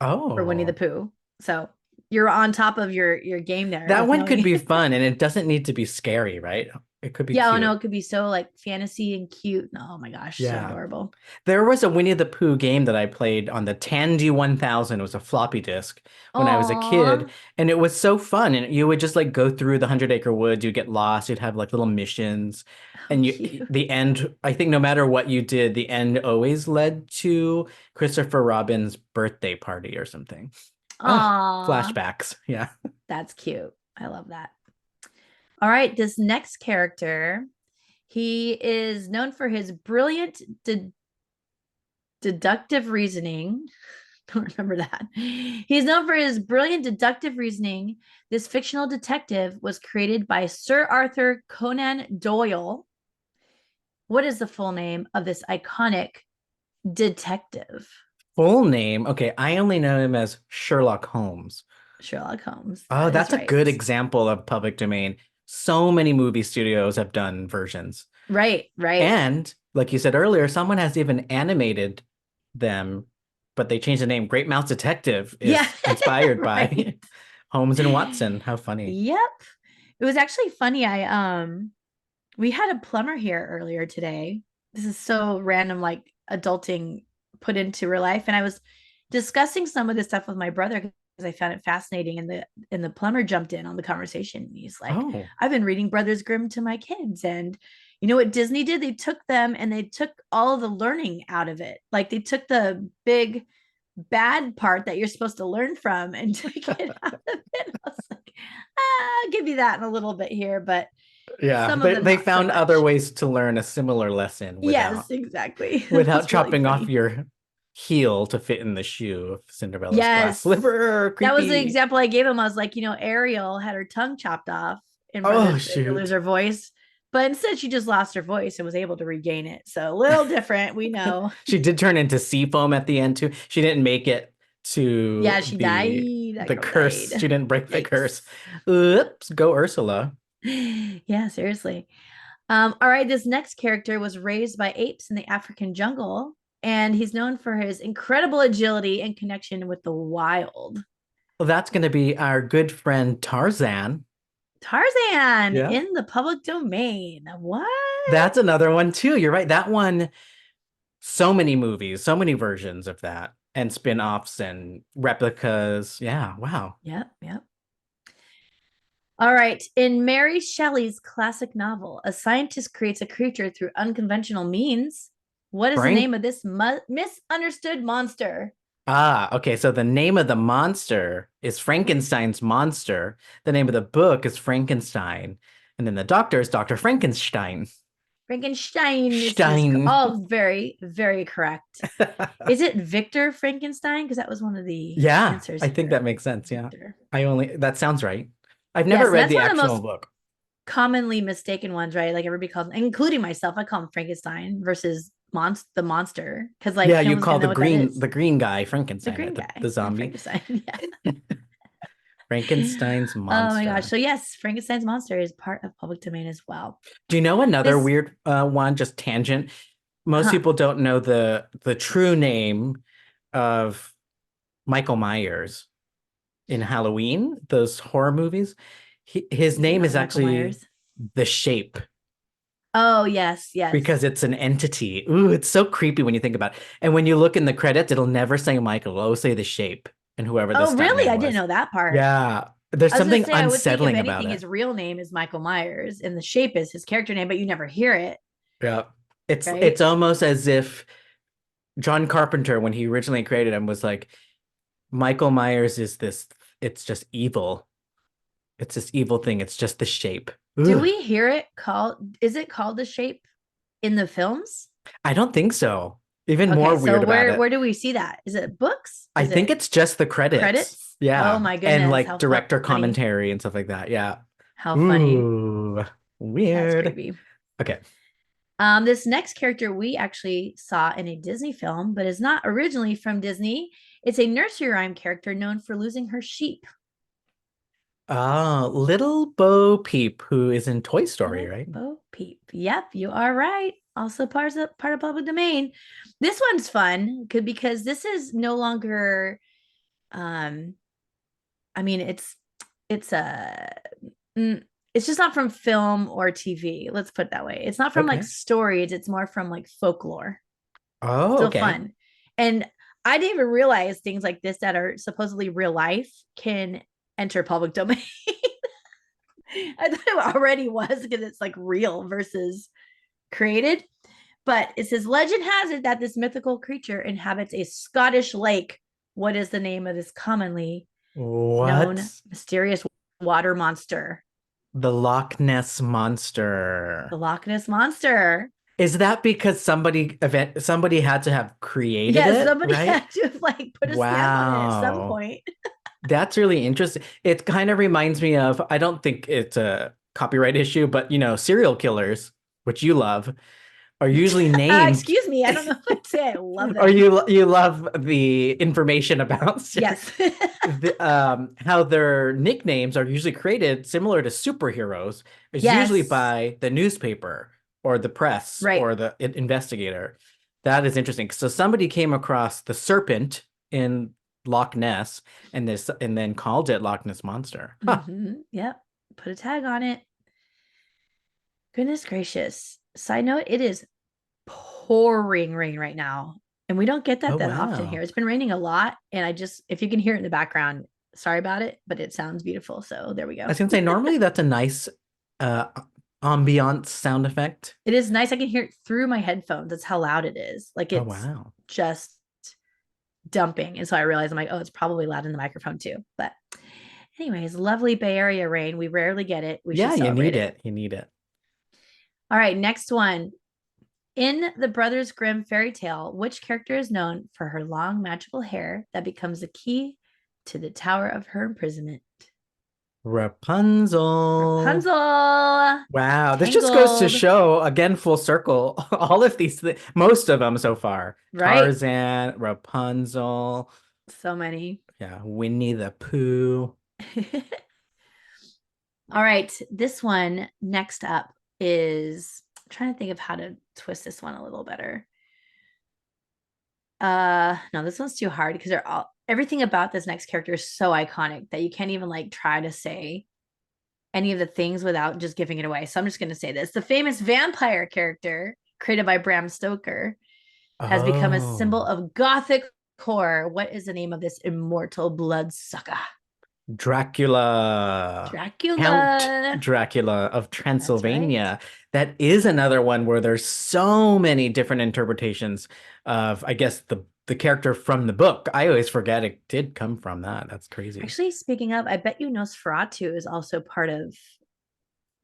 for Winnie the Oh. Pooh. So, you're on top of your game there That with one could knowing. be fun, and it doesn't need to be scary, right? It could be Yeah, oh no, cute. it could be so like fantasy and cute. Oh my gosh, so Yeah. adorable. There was a Winnie the Pooh game that I played on the Tandy 1000. It was a floppy disk when I was a Aw, kid, and it was so fun. And you would just like go through the 100-acre woods, you'd get lost, you'd have like little missions, how and cute. the end, I think no matter what you did, the end always led to Christopher Robin's birthday party or something. Oh, Aw, flashbacks. Yeah. that's cute. I love that. All right, this next character, he is known for his brilliant deductive reasoning. Don't remember that. He's known for his brilliant deductive reasoning. This fictional detective was created by Sir Arthur Conan Doyle. What is the full name of this iconic detective? Full name. Okay, I only know him as Sherlock Holmes. Sherlock Holmes. Oh, That is that's a right. good example of public domain. So many movie studios have done versions. Right, right. And like you said earlier, someone has even animated them, but they changed the name. Great Mouse Detective Yeah, is inspired right. by Holmes and Watson. How funny. Yep. It was actually funny. We had a plumber here earlier today. This is so random, like adulting put into real life. And I was discussing some of this stuff with my brother because I found it fascinating. And the plumber jumped in on the conversation. He's like, Oh, I've been reading Brothers Grimm to my kids. And you know what Disney did? They took them and they took all of the learning out of it. Like they took the big bad part that you're supposed to learn from and took it out of it. I was like, I'll give you that in a little bit here, but yeah. some of them They not so found other much. ways to learn a similar lesson Yes, exactly. It without was really chopping off funny. your heel to fit in the shoe of Cinderella's glass Yes. slipper. That was the Creepy. example I gave him. I was like, Ariel had her tongue chopped off in Oh, Brothers to lose shoot. her voice, but instead she just lost her voice and was able to regain it. So a little different, we know. She did turn into sea foam at the end too. She didn't make it Yeah, to she died. That the girl curse. She died. didn't break the Yikes. curse. Oops, go Ursula. Yeah, seriously. All right, this next character was raised by apes in the African jungle, and he's known for his incredible agility and connection with the wild. Well, that's going to be our good friend Tarzan. Tarzan Yeah. in the public domain. What? That's another one too. You're right. That one, so many movies, so many versions of that, and spin-offs and replicas. Yeah, wow. Yep, yep. All right. In Mary Shelley's classic novel, a scientist creates a creature through unconventional means. What is the Frank. name of this misunderstood monster? Ah, okay. So the name of the monster is Frankenstein's monster. The name of the book is Frankenstein. And then the doctor is Dr. Frankenstein. Frankenstein is Stein. all very, very correct. Is it Victor Frankenstein? Because that was one of the Yeah, answers I think here. that makes sense. Yeah. Victor. That sounds right. I've never Yes, and read that's the one of the actual most book. commonly mistaken ones, right? Like everybody calls, including myself, I call him Frankenstein versus the monster, because Yeah, like no you one's gonna call know what that is. the green guy The Frankenstein, right? green The guy, zombie. Frankenstein. Yeah. Frankenstein's Oh my gosh. monster. So yes, Frankenstein's monster is part of public domain as well. Do you know another This, weird one, just tangent? Most huh? people don't know the true name of Michael Myers in Halloween, those horror movies. His name is Young Michael actually Myers. the Shape Oh yes, yes. because it's an entity. Ooh, it's so creepy when you think about it. And when you look in the credits, it'll never say Michael. It'll always say the Shape and whoever the Oh really? stuntman I didn't was. know that part. Yeah, there's I was gonna something say I would think if unsettling about anything, it. his real name is Michael Myers and the shape is his character name, but you never hear it, Yeah. It's right? almost as if John Carpenter, when he originally created him, was like, Michael Myers is this, it's just evil. It's this evil thing. It's just the shape. Do Ugh. we hear it called? Is it called the shape in the films? I don't think so. Even more Okay, so weird about where it. do we see that? Is it books? I Is think it it's just the credits. credits? Oh Yeah. my And goodness, like how director funny! commentary and stuff like that. Yeah. How funny! Ooh, That's weird. creepy. Okay. This next character we actually saw in a Disney film, but is not originally from Disney. It's a nursery rhyme character known for losing her sheep. Little Bo Peep, who is in Toy Story, Little right? Bo Peep. Yep, you are right. Also part of public domain. This one's fun because this is no longer um I mean it's a it's just not from film or TV. Let's put it that way. It's not from like Okay. stories, it's more from like folklore. Oh, Still okay. fun. And I didn't even realize things like this that are supposedly real life can enter public domain. I thought it already was because it's like real versus created. But it says legend has it that this mythical creature inhabits a Scottish lake. What is the name of this commonly known What? mysterious water monster? The Loch Ness Monster. The Loch Ness Monster. Is that because somebody had to have created Yeah, it, somebody right? had to like put a stamp on it at some Wow. point. That's really interesting. It kind of reminds me of, I don't think it's a copyright issue, but serial killers, which you love, are usually named, Excuse me, I don't know if I'd say I love or them. you love the information about Yes. how their nicknames are usually created similar to superheroes. It's usually Yes. by the newspaper or the press Right. or the investigator. That is interesting. So somebody came across the serpent in Loch Ness and then called it Loch Ness Monster. Huh. Yep. Put a tag on it. Goodness gracious. Side note, it is pouring rain right now. And we don't get Oh that often here. wow. It's been raining a lot. And if you can hear it in the background, sorry about it, but it sounds beautiful. So there we I go. was gonna say normally that's a nice uh ambiance sound effect. It is nice. I can hear it through my headphones. That's how loud it is. Like Oh it's wow. just dumping. And so I realized I'm like, oh, it's probably loud in the microphone too. But anyways, lovely Bay Area rain. We rarely get it. We should Yeah, you celebrate need it. it. You need it. All right, next one. In the Brothers Grimm fairy tale, which character is known for her long magical hair that becomes the key to the tower of her imprisonment? Rapunzel. Rapunzel, Wow, this just goes to Tangled, show again, full circle. All of most of them so far. right? Tarzan, Rapunzel, So many. yeah, Winnie the Pooh. All right, this one next up is I'm trying to think of how to twist this one a little better. No, this one's too hard because everything about this next character is so iconic that you can't even like try to say any of the things without just giving it away. So I'm just going to say this. The famous vampire character created by Bram Stoker has become a symbol Oh, of gothic horror. What is the name of this immortal bloodsucker? Dracula. Count Dracula. Dracula of That's right. Transylvania. That is another one where there's so many different interpretations of, I guess, the character from the book. I always forget it did come from that. That's crazy. Actually, speaking of, I bet you Nosferatu is also part of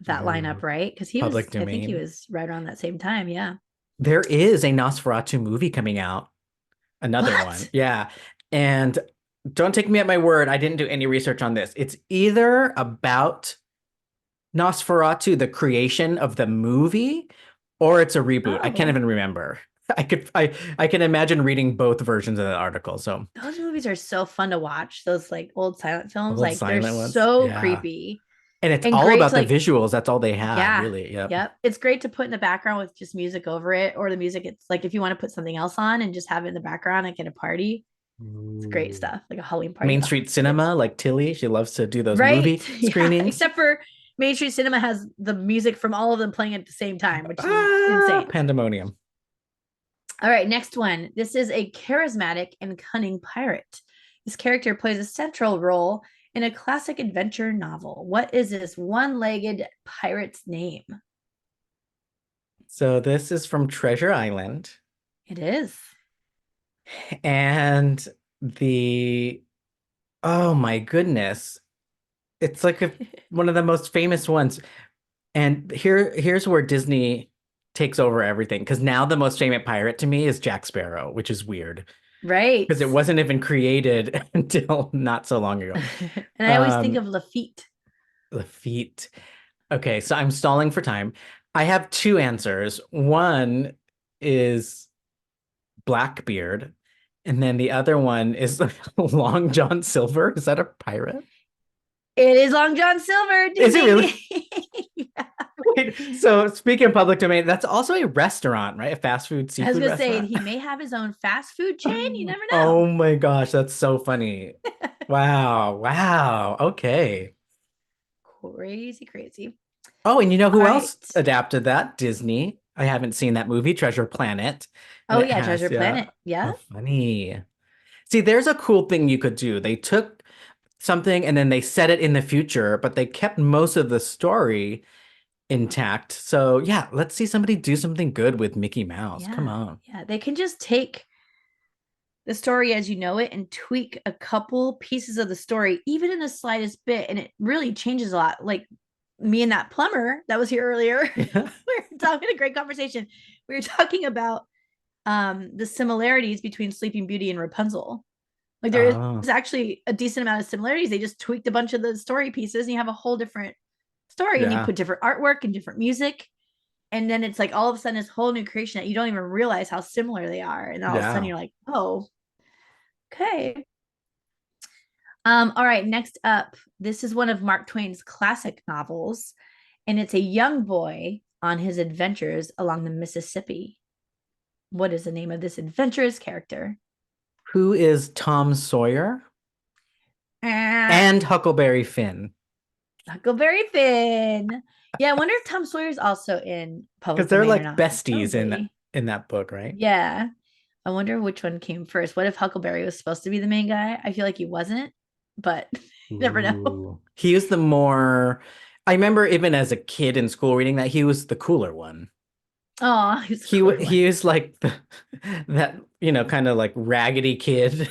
that lineup, Ooh, right? Because he public was, I think he domain. was right around that same time. Yeah. There is a Nosferatu movie coming out. Another one. What? Yeah. And don't take me at my word. I didn't do any research on this. It's either about Nosferatu, the creation of the movie, or it's a reboot. I can't Oh, even remember. I can imagine reading both versions of that article. So those movies are so fun to watch. Those like old silent films, old like they're silent ones. so Yeah. creepy And it's and all great about to the like, visuals. That's all they had, yeah, really. Yep. yep. It's great to put in the background with just music over it, or the music. It's like if you want to put something else on and just have it in the background, like at a party, it's great Ooh. stuff, like a Halloween party. Main Oh, Street so good. Cinema, like Tilly, she loves to do those movie Right. Yeah. screenings. Except for Main Street Cinema has the music from all of them playing at the same time, which is Ah, insane. pandemonium. All right, next one. This is a charismatic and cunning pirate. This character plays a central role in a classic adventure novel. What is this one-legged pirate's name? So this is from Treasure Island. It is. And the oh my goodness. It's like one of the most famous ones. And here's where Disney takes over everything. Because now the most famous pirate to me is Jack Sparrow, which is weird. Right. Because it wasn't even created until not so long ago. And I always think Um, of Lafitte. Lafitte. Okay, so I'm stalling for time. I have two answers. One is Blackbeard, and then the other one is Long John Silver. Is that a pirate? It is Long John Silver. Ding, Is it ding, really? ding. Yeah. Wait, so speaking of public domain, that's also a restaurant, right? A fast food I was seafood gonna say restaurant. he may have his own fast food chain. You never know. Oh my gosh, that's so funny. Wow, wow. Okay. Crazy, crazy. Oh, and you know All who right. else adapted that? Disney. I haven't seen that movie, Treasure Planet. And Oh it yeah, has, Treasure yeah. Planet. Yeah. How funny. See, there's a cool thing you could do. They took something and then they set it in the future, but they kept most of the story intact. So yeah, let's see somebody do something good with Mickey Mouse. Come Yeah. on. Yeah. They can just take the story as you know it and tweak a couple pieces of the story, even in the slightest bit, and it really changes a lot. Like me and that plumber that was here earlier, Yeah. we were talking a great conversation. We were talking about the similarities between Sleeping Beauty and Rapunzel. Like there is Oh, actually a decent amount of similarities. They just tweaked a bunch of the story pieces, and you have a whole different story, and you yeah. put different artwork and different music. And then it's like all of a sudden this whole new creation that you don't even realize how similar they are. And all of a sudden Yeah. you're like, oh, okay. All right, next up, this is one of Mark Twain's classic novels, and it's a young boy on his adventures along the Mississippi. What is the name of this adventurous character? Who is Tom Sawyer Ah, and Huckleberry Finn? Huckleberry Finn. Yeah, I wonder if Tom Sawyer's also in Because public they're domain or like not. besties Probably. in that book, right? Yeah. I wonder which one came first. What if Huckleberry was supposed to be the main guy? I feel like he wasn't, but you never know. Ooh. He was the more I remember even as a kid in school reading that he was the cooler one. Oh, he's a cooler one. He is like that, kind of like raggedy kid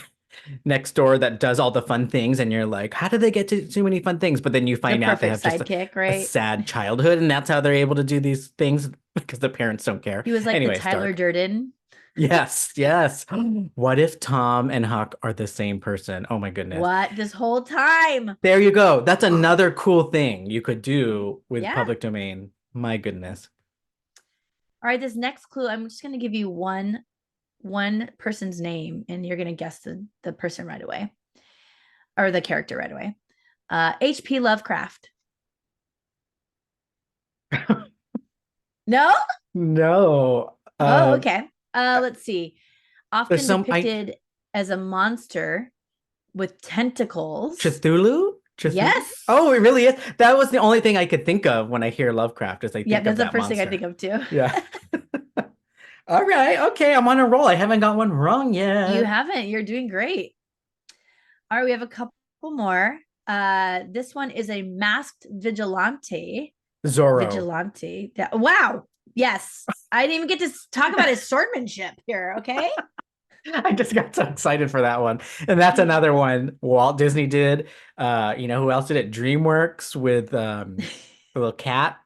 next door that does all the fun things, and you're like, how do they get to so many fun things? But then you The find out they perfect have just sidekick, a right? sad childhood, and that's how they're able to do these things because the parents don't care. He was like the Anyways, Tyler dark. Durden. Yes, yes. What if Tom and Huck are the same person? Oh my goodness. What this whole time? There you go. That's another cool thing you could do with Yeah. public domain. My goodness. All right, this next clue, I'm just gonna give you one person's name, and you're gonna guess the person right away. Or the character right away. H.P. Lovecraft. No? No. Oh, okay. Let's see. There's Often some I depicted as a monster with tentacles. Cthulhu? Cthulhu? Yes. Oh, it really is. That was the only thing I could think of when I hear Lovecraft is I Yeah, think of that's the that first thing I monster. think of too. Yeah. All right. Okay, I'm on a roll. I haven't got one wrong You yet. haven't. You're doing great. All right, we have a couple more. This one is a masked vigilante. Zorro. Wow. Yes. I didn't even get to talk about his swordmanship here. Okay. I just got so excited for that one. And that's another one Walt Disney did. Who else did it? DreamWorks with A little cat.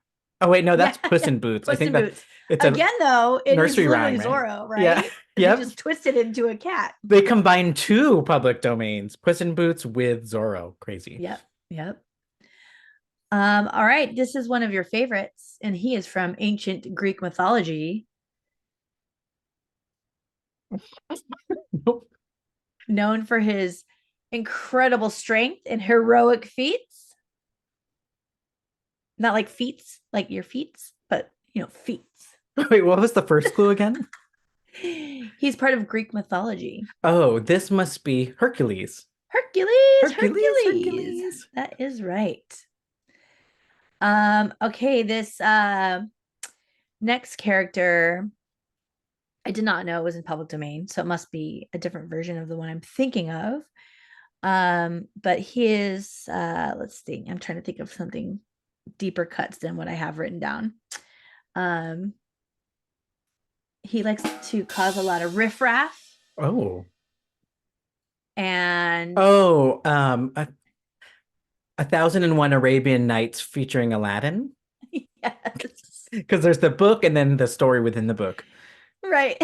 Oh wait, no, Yeah, that's Puss yeah. in Boots. I Puss think in that Boots. it's a Again, though, it is nursery literally rhyme, right? Zorro, Yeah. right? Because he Yep. just twisted it into a cat. They combined two public domains, Puss in Boots with Zorro. Crazy. Yep. Yep. All right. This is one of your favorites, and he is from ancient Greek mythology, Nope. known for his incredible strength and heroic feats. Not like feats, like your feats, but feats. Wait, what was the first clue again? He's part of Greek mythology. Oh, this must be Hercules. Hercules, Hercules, Hercules. Hercules. That is right. Okay, this next character I did not know it was in public domain, so it must be a different version of the one I'm thinking of. But his let's see, I'm trying to think of something deeper cuts than what I have written down. He likes to cause a lot of riffraff Oh. and Oh, a Thousand and One Arabian Nights featuring Aladdin. yes, Because there's the book and then the story within the book. right.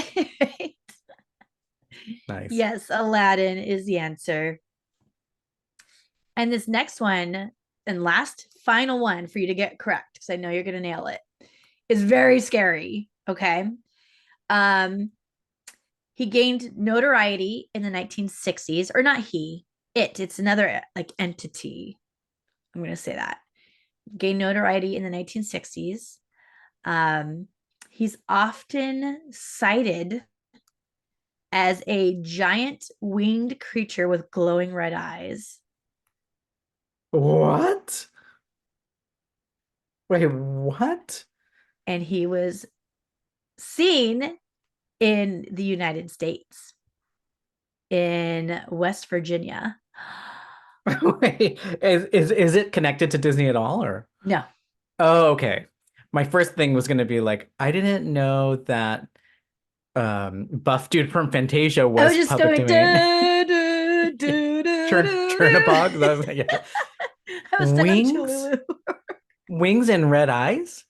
Nice. Yes, Aladdin is the answer. And this next one and last final one for you to get correct, because I know you're going to nail it, is very scary. Okay. He gained notoriety in the 1960s, or not he, it's another like entity. I'm going to say that. Gained notoriety in the 1960s. He's often cited as a giant winged creature with glowing red eyes. What? Wait, what? And he was seen in the United States, in West Virginia. Wait, is it connected to Disney at all or? No. Oh, okay. My first thing was gonna be like, I didn't know that buff dude from Fantasia I was was just public going domain. I Chernabog. Yeah. was stuck on Wings, Chululu. wings and red eyes,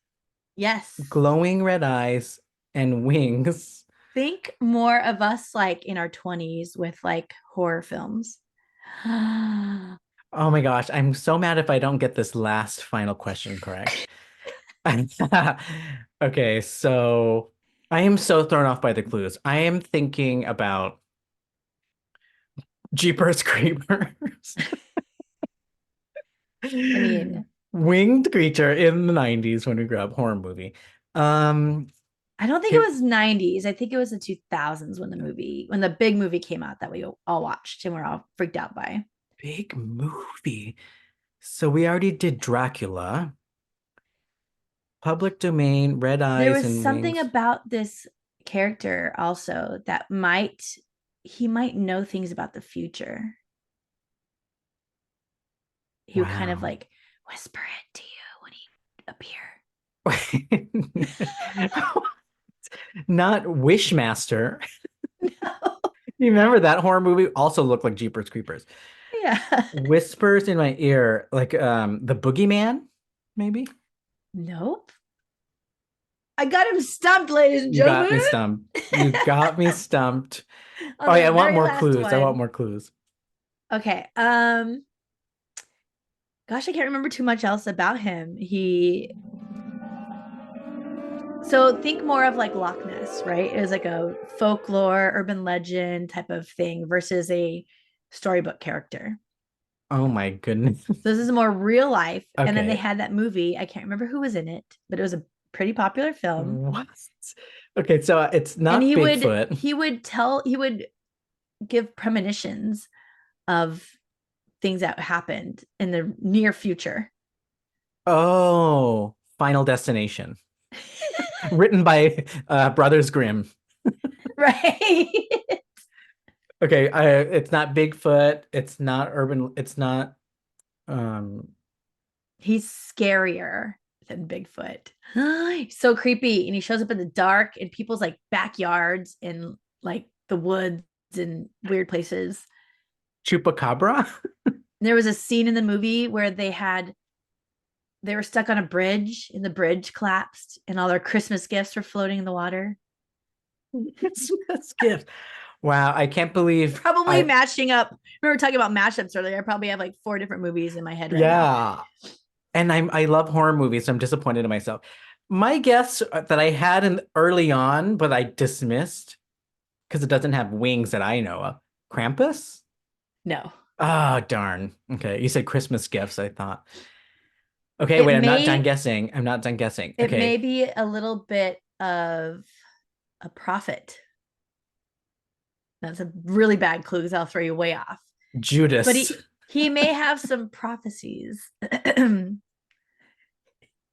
Yes. glowing red eyes and wings. Think more of us like in our 20s with like horror films. Oh my gosh, I'm so mad if I don't get this last final question correct. Okay, so I am so thrown off by the clues. I am thinking about Jeepers Creepers. I mean, Winged creature in the 90s when we grew up, horror movie. Um, I don't think it it- was 90s. I think it was the 2000s when the big movie came out that we all watched and we're all freaked out by. Big movie. So we already did Dracula, public domain, red There eyes was and something wings. about this character also that he might know things about the future. He would kind of Wow. like whisper it to you when he appear. Not Wishmaster. No. You remember that horror movie also looked like Jeepers Creepers. Yeah. Whispers in my ear, like the Boogeyman, maybe? Nope. I got him stumped, ladies and You got gentlemen. me stumped. You got me stumped. On Oh the yeah, I want very more last clues. I want one. more clues. Okay. Gosh, I can't remember too much else about him. So think more of like Loch Ness, right? It was like a folklore, urban legend type of thing versus a storybook character. Oh my goodness. So this is more real life. And then they Okay. had that movie. I can't remember who was in it, but it was a pretty popular film. What? Okay, so it's And not Bigfoot. he would give premonitions of things that happened in the near future. Oh, Final Destination. Written by Brothers Grimm. Right. Okay, it's not Bigfoot. It's not urban. It's not. Um. He's scarier than Bigfoot. He's so creepy. And he shows up in the dark in people's like backyards and like the woods and weird places. Chupacabra. And there was a scene in the movie where they had they were stuck on a bridge and the bridge collapsed and all their Christmas gifts were floating in the water. Christmas gift. Wow, I can't believe Probably I matching up. We were talking about mashups earlier. I probably have like 4 different movies in my head right now. yeah. And I love horror movies, so I'm disappointed in myself. My guess that I had in early on, but I dismissed because it doesn't have wings that I know of. Krampus? No. Oh, darn. Okay, you said Christmas gifts, I thought. Okay, It wait, I'm not done may guessing. I'm not done guessing. it may Okay, be a little bit of a prophet. That's a really bad clue because I'll throw you way off. But Judas. he may have some prophecies.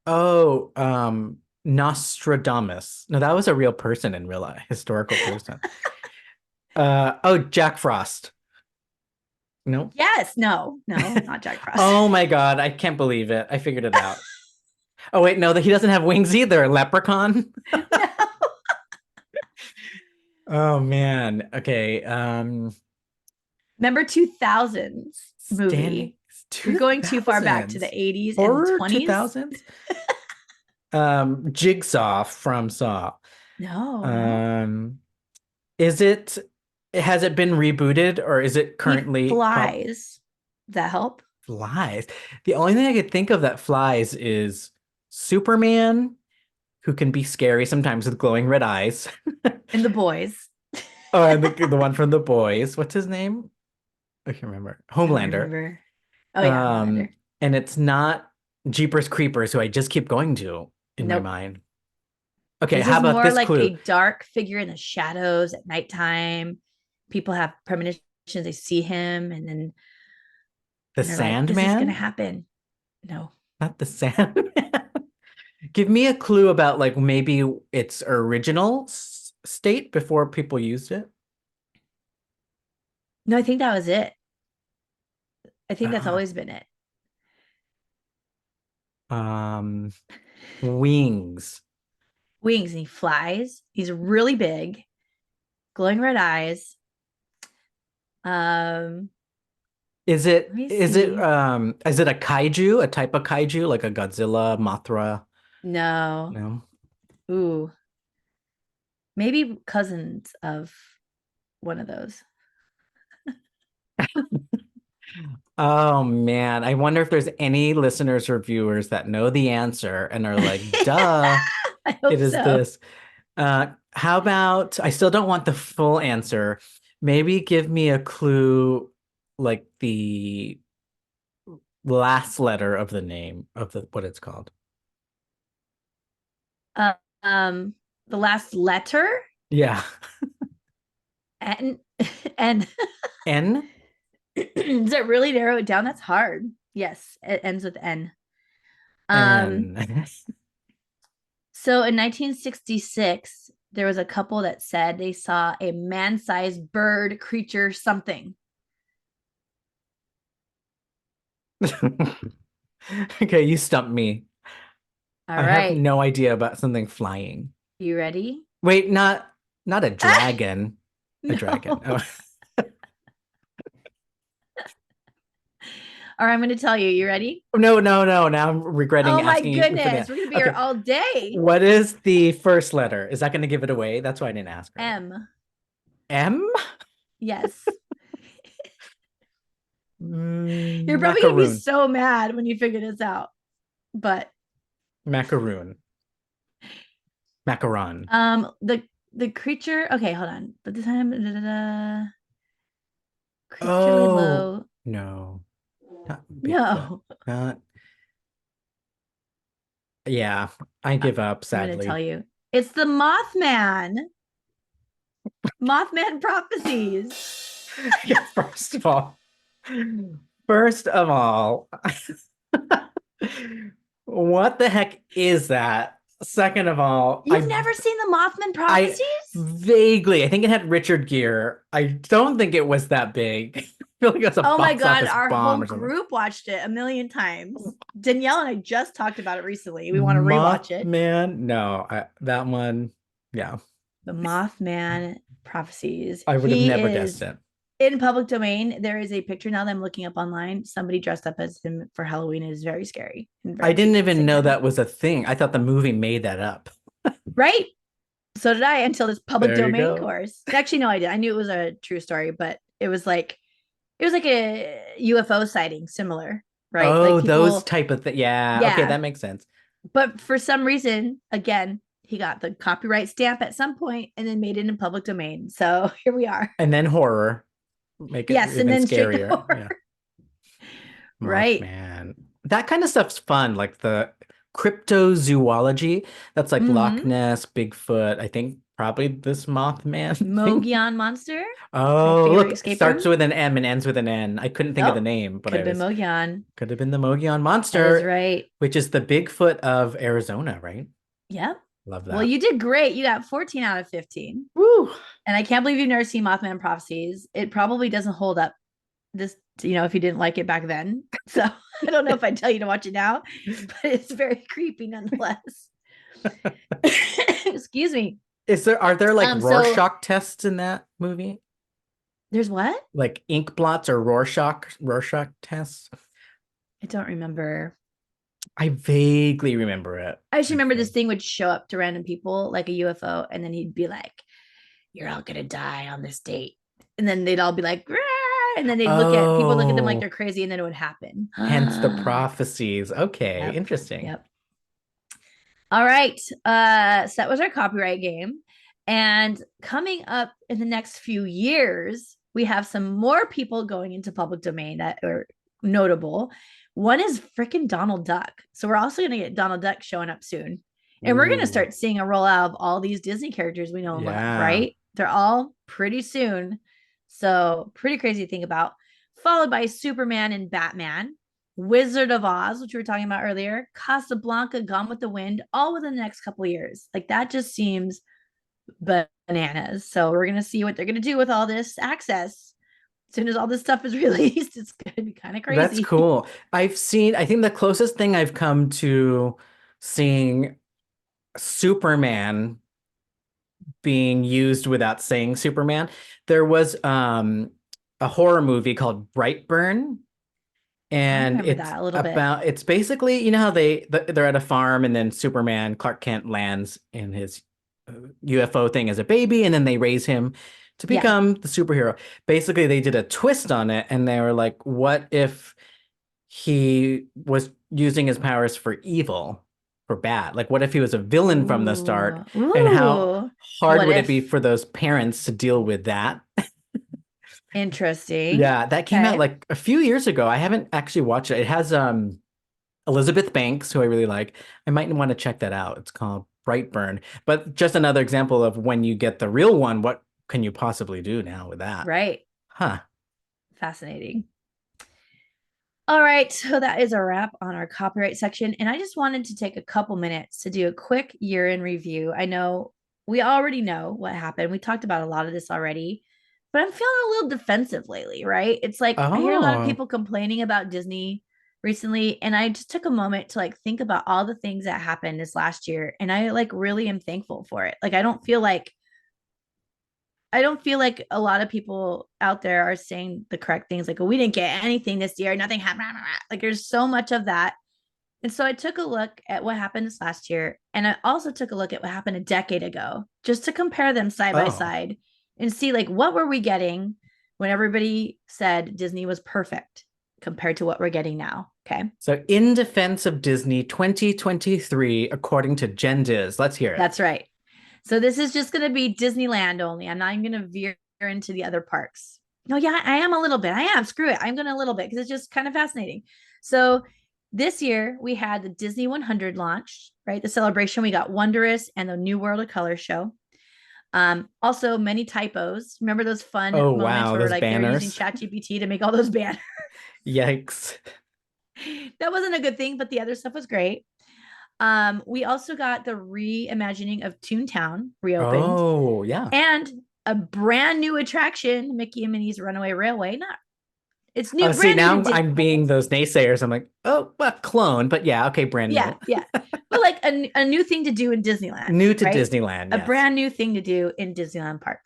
Oh, Nostradamus. No, that was a real person in real life, historical person. Oh, Jack Frost. No. Yes, no, not Jack Frost. Oh my God, I can't believe it. I figured it out. Oh wait, no, that he doesn't have wings either. Leprechaun. No. Oh man. Okay. Remember 2000s Standing movie? You're going too far back to the 2000s. 80s and Horror 20s. 2000s. Jigsaw from Saw. No. Um, is it has it been rebooted or is it He currently flies. Does that help? flies? The only thing I could think of that flies is Superman, who can be scary sometimes with glowing red eyes. And the boys. Oh, and the one from The Boys. What's his name? I can't remember. I don't Homelander. remember. Oh yeah, Um, Homelander. and it's not Jeepers Creepers, who I just keep going to in my Nope. mind. Okay, This how is about more this like clue? a dark figure in the shadows at nighttime. People have premonitions, they see him, and then The they're like, this is gonna Sandman? happen. No. Not the Sandman. Give me a clue about like maybe its original state before people used it. No, I think that was it. I think that's Ah, always been it. um, wings. Wings, and he flies. He's really big, glowing red eyes. Um, let me see. Is it a kaiju, a type of kaiju like a Godzilla, Mothra? No. No. Ooh, maybe cousins of one of those. Oh man, I wonder if there's any listeners or viewers that know the answer and are like, duh, I it hope is so. this. How about I still don't want the full answer. Maybe give me a clue like the last letter of the name of the what it's called. Uh, um, the last letter Yeah. and and N? does it really narrow it down? That's hard. Yes, it ends with N. Um, N. so in 1966, there was a couple that said they saw a man-sized bird creature something. Okay, you stumped me. All I have right. no idea about something flying. You ready? Wait, not a Ah, dragon. A dragon. no. Oh. All right, I'm going to tell you. You ready? No, no, no. Now I'm regretting Oh my asking you for goodness. the. We're going to be here Okay. all day. What is the first letter? Is that going to give it away? That's why I didn't ask earlier. M. M? Yes. You're probably going to be Macaroon. so mad when you figure this out. But Macaroon. Macaron. the creature, okay, hold on. But this time creature laid Oh, low. no. Not Bigfoot. No. Not. Yeah, I give up, I'm going to tell sadly. you. It's the Mothman. Mothman prophecies. Yeah, first of all, what the heck is that? Second of all, You've never seen the Mothman I prophecies? vaguely, I think it had Richard Gere. I don't think it was that big. I feel like it was a Oh my box God, office our whole bomb or something. group watched it a million times. Danielle and I just talked about it recently. We want to rewatch it. Mothman? No, that one, yeah, The Mothman prophecies. I would have He never guessed is, it. in public domain, there is a picture now that I'm looking up online. Somebody dressed up as him for Halloween. It is very scary and I very didn't creepy at the even same know time. that was a thing. I thought the movie made that up. Right? So did I until this public There you domain go. course. Actually, no, I did. I knew it was a true story, but it was like a UFO sighting, similar, right? Like Oh, those people, type of thing. Yeah. Okay, yeah. that makes sense. But for some reason, again, he got the copyright stamp at some point and then made it in public domain. So here we are. And then horror, make it Yes, and even then straight to scarier. horror. Yeah. Right. Mothman. That kind of stuff's fun, like the cryptozoology. That's like Loch Mm-hmm. Ness, Bigfoot. I think probably this Mothman thing. Mogion monster. Trying to Oh, figure out how to look, escape starts from. with an M and ends with an N. I couldn't think of the Oh, name, but could I have been was Mogion. could have been the Mogollon That is monster, right. which is the Bigfoot of Arizona, right? Yep. Love Well, that. you did great. You got 14 out of 15. Woo! And I can't believe you've never seen Mothman Prophecies. It probably doesn't hold up this, if you didn't like it back then. So I don't know if I'd tell you to watch it now, but it's very creepy nonetheless. Excuse me. Are there like So Rorschach tests in that movie? there's what? Like ink blots or Rorschach tests? I don't remember. I vaguely remember it. I just remember this Okay. thing would show up to random people like a UFO, and then he'd be like, "You're all gonna die on this date," and then they'd all be like, "Rah!" And then they'd look at people, look at them like Oh, they're crazy, and then it would happen. hence the prophecies. Okay, Yep. interesting. Yep. All right. So that was our copyright game. And coming up in the next few years, we have some more people going into public domain that are notable. One is freaking Donald Duck. So we're also going to get Donald Duck showing up soon. And we're going to Ooh, start seeing a rollout of all these Disney characters we know and love, yeah. right? They're all pretty soon. So pretty crazy to think about. Followed by Superman and Batman. Wizard of Oz, which we were talking about earlier, Casablanca, Gone with the Wind, all within the next couple of years. Like that just seems bananas. So we're gonna see what they're gonna do with all this access. As soon as all this stuff is released, it's gonna be kind of That's crazy. cool. I think the closest thing I've come to seeing Superman being used without saying Superman, there was a horror movie called Brightburn. I And remember that a little bit. it's basically, you know how they're at a farm and then Superman, Clark Kent lands in his UFO thing as a baby and then they raise him to Yeah. become the superhero. Basically, they did a twist on it and they were like, what if he was using his powers for evil, for bad? Like, what if he was a villain from the start? Ooh. And how Ooh. hard What would it be if? for those parents to deal with that? Interesting. Yeah, that came out Okay. like a few years ago. I haven't actually watched it. It has Elizabeth Banks, who I really like. I might want to check that out. It's called Brightburn. But just another example of when you get the real one, what can you possibly do now with that? Right. Huh. Fascinating. All right, so that is a wrap on our copyright section. And I just wanted to take a couple minutes to do a quick year in review. I know we already know what happened. We talked about a lot of this already, but I'm feeling a little defensive lately, right? It's like I hear a lot of Oh, people complaining about Disney recently, and I just took a moment to like think about all the things that happened this last year, and I like really am thankful for it. Like I don't feel like a lot of people out there are saying the correct things. Like, oh, we didn't get anything this year. Nothing happened. Like, there's so much of that. And so I took a look at what happened this last year. And I also took a look at what happened a decade ago, just to compare them side by oh. side and see, like, what were we getting when everybody said Disney was perfect compared to what we're getting now. Okay. So in defense of Disney 2023, according to Jen Diz, let's hear it. That's right. So this is just going to be Disneyland only. I'm not even going to veer into the other parks. No, yeah, I am a little bit. I am. Screw it. I'm going to a little bit because it's just kind of fascinating. So this year we had the Disney 100 launched, right? The celebration. We got Wondrous and the New World of Color show. Also many typos. Remember those fun Oh, moments wow, where those like they were using banners. ChatGPT to make all those banners? Yikes. That wasn't a good thing, but the other stuff was great. We also got the reimagining of Toontown reopened Oh, yeah. and a brand new attraction, Mickey and Minnie's Runaway Railway. Not it's Oh, new, see, brand new to now I'm being Disneyland. those naysayers. I'm like, oh, well, clone, but yeah, okay, brand Yeah, new. yeah. But like a new thing to do in Disneyland, New to right? Disneyland, A yes. brand new thing to do in Disneyland Park.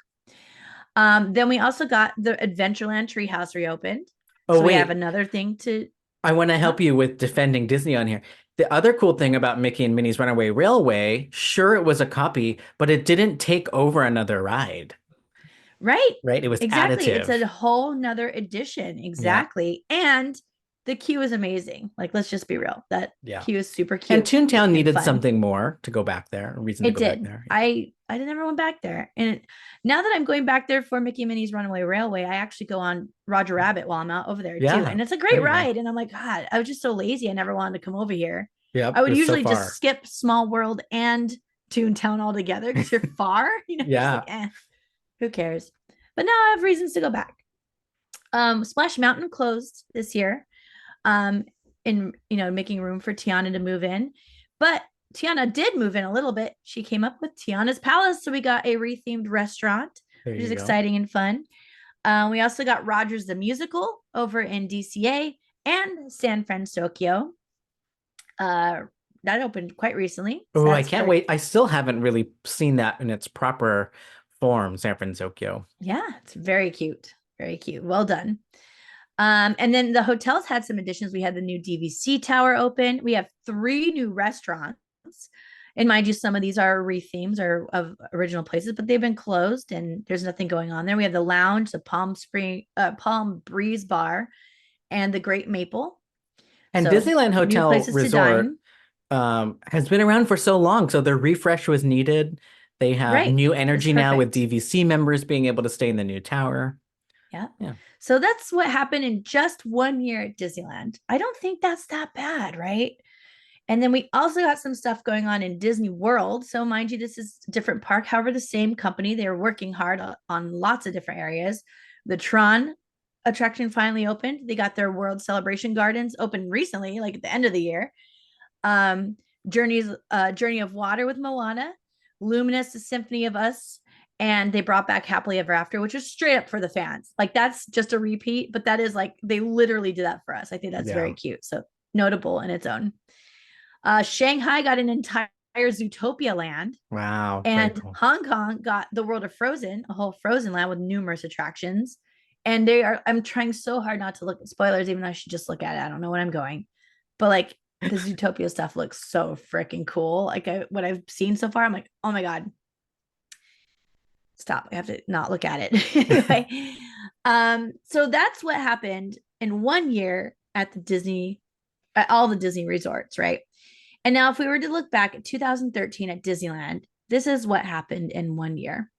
Then we also got the Adventureland Treehouse reopened. Oh, So we have wait. another thing to, I want to huh? help you with defending Disney on here. The other cool thing about Mickey and Minnie's Runaway Railway, sure, it was a copy, but it didn't take over another ride, Right. right? It was Exactly. It's additive. a whole nother edition. Yeah. Exactly. And the queue is amazing. Like, let's just be real. That Yeah. queue is super And cute Toontown and needed fun. something more to go back there, a reason to It go back did. there. Yeah. I never went back there. And now that I'm going back there for Mickey and Minnie's Runaway Railway, I actually go on Roger Rabbit while I'm out over there too. Yeah. And it's a There great you go. ride. And I'm like, God, I was just so lazy. I never wanted to come over here. I Yep. would It's so usually just far. skip Small World and Toontown altogether because you're far. Just like, Yeah. who cares? But now I have reasons to go back. Splash Mountain closed this year. Um, in making room for Tiana to move in. But Tiana did move in a little bit. She came up with Tiana's Palace. So we got a rethemed restaurant, There which is you go. exciting and fun. We also got Rogers the Musical over in DCA and San Francisco. Uh, that opened quite recently. So Oh, I that's can't for, wait. I still haven't really seen that in its proper form, San Francisco. yeah, it's very cute. Very cute. Well done. And then the hotels had some additions. We had the new DVC Tower open. We have 3 new restaurants. And mind you, some of these are rethemes or of original places, but they've been closed and there's nothing going on there. We have the Lounge, the Palm Breeze Bar, and the Great Maple. And So Disneyland new Hotel places to Resort dine. has been around for so long, so their refresh was needed. They have Right. new It's energy now with perfect. DVC members being able to stay in the new tower. Yeah. Yeah. So that's what happened in just 1 year at Disneyland. I don't think that's that bad, right? And then we also got some stuff going on in Disney World. So, mind you, this is a different park. However, the same company, they're working hard on lots of different areas. The Tron attraction finally opened. They got their World Celebration Gardens open recently, like at the end of the year. Um, Journey of Water with Moana, Luminous, the Symphony of Us, and they brought back Happily Ever After, which is straight up for the fans. Like that's just a repeat, but that is like they literally did that for us. I think that's very Yeah. cute. So notable in its own. Shanghai got an entire Zootopia land, Wow. Very and cool. Hong Kong got the World of Frozen, a whole Frozen land with numerous attractions. And they are, I'm trying so hard not to look at spoilers, even though I should just look at it. I don't know what I'm going. But like the Zootopia stuff looks so freaking cool. Like what I've seen so far, I'm like, oh my God, stop. I have to not look at it. Anyway. So that's what happened in 1 year at at all the Disney resorts, right? And now, if we were to look back at 2013 at Disneyland, this is what happened in 1 year.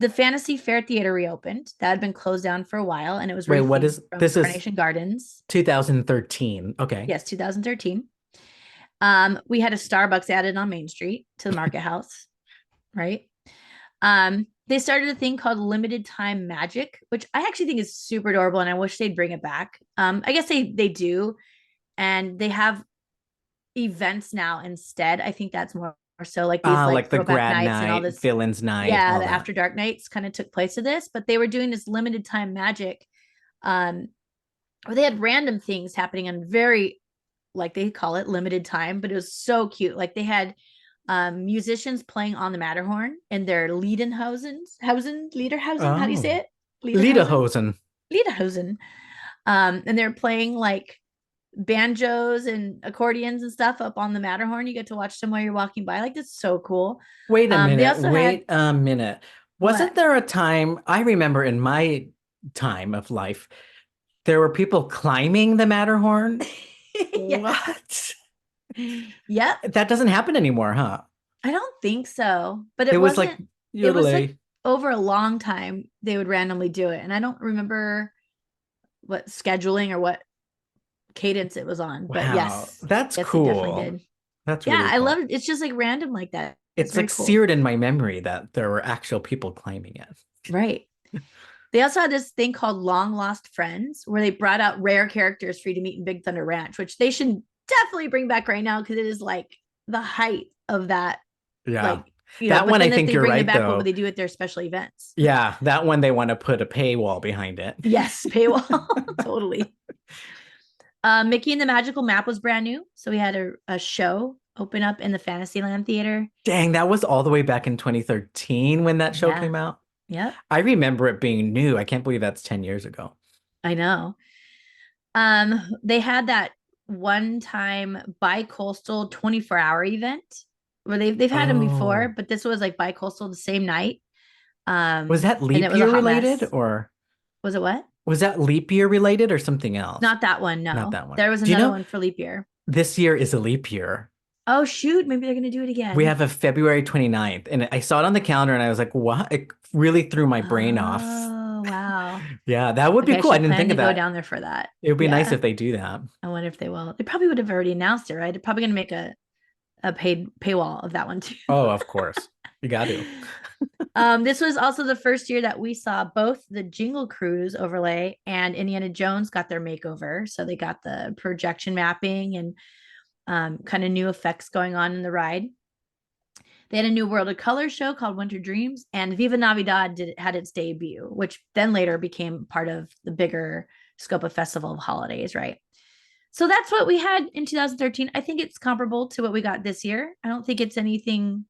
The Fantasy Fair Theater reopened. That had been closed down for a while, and it was Wait, what rethemed is from this is Carnation Gardens. 2013. Okay. Yes, 2013. We had a Starbucks added on Main Street to the Market House, right? They started a thing called Limited Time Magic, which I actually think is super adorable, and I wish they'd bring it back. I guess they do, and they have events now instead. I think that's more so like these like Like the throwback grad nights and all night, this. villains night, Yeah, all the that. after dark nights kind of took place of this, but they were doing this limited time magic, um, where they had random things happening on very, like they call it limited time, but it was so cute. Like they had musicians playing on the Matterhorn in their Lederhausen, how do you say Oh, it? Lederhausen, Lederhosen. Lederhausen. And they're playing like banjos and accordions and stuff up on the Matterhorn. You get to watch them while you're walking by. Like that's so cool. Wait a They minute. also had Wait a minute. what? Wasn't there a time I remember in my time of life, there were people climbing the Matterhorn? Yes. What? Yep. That doesn't happen anymore, huh? I don't think so, but It it was like wasn't. It was like yodelay. over a long time they would randomly do it, and I don't remember what scheduling or what cadence it was on. But Wow, yes, that's yes, they definitely cool. did. That's Yeah, really I love cool. it. It's just like random like that. It's It's very like cool. seared in my memory that there were actual people climbing it. Right. They also had this thing called Long Lost Friends, where they brought out rare characters for you to meet in Big Thunder Ranch, which they should definitely bring back right now because it is like the height of that. Yeah. Like, That but one, I then if think they you're bring them right, back, what would though. they do at their special events? Yeah, that one they want to put a paywall behind it. Yes, paywall. Totally. Mickey and the Magical Map was brand new. So we had a show open up in the Fantasyland Theater. Dang, that was all the way back in 2013 when that show Yeah. came out. Yep. I remember it being new. I can't believe that's 10 years ago. I know. They had that one time bi-coastal 24-hour event where they've had them before, Oh, but this was like bi-coastal the same night. was that And it leap was a year hot related mess. or Was it what? was that leap year related or something else? Not that one, Not no. that one. There was Do you another know one for leap year. this year is a leap year? Oh shoot, maybe they're gonna do it We again. have a February 29th, and I saw it on the calendar and I was like, what? It really threw my brain off. Oh wow. Yeah, that would be Okay, I cool. I should didn't plan think to of go that. down there for that. It would be nice Yeah. if they do that. I wonder if they will. They probably would have already announced it, right? They're probably gonna make a paid paywall of that one too. Oh, of course. You got to. This was also the first year that we saw both the Jingle Cruise overlay and Indiana Jones got their makeover. So they got the projection mapping and kind of new effects going on in the ride. They had a new World of Color show called Winter Dreams, and Viva Navidad had its debut, which then later became part of the bigger scope of Festival of Holidays, right? So that's what we had in 2013. I think it's comparable to what we got this year. I don't think it's anything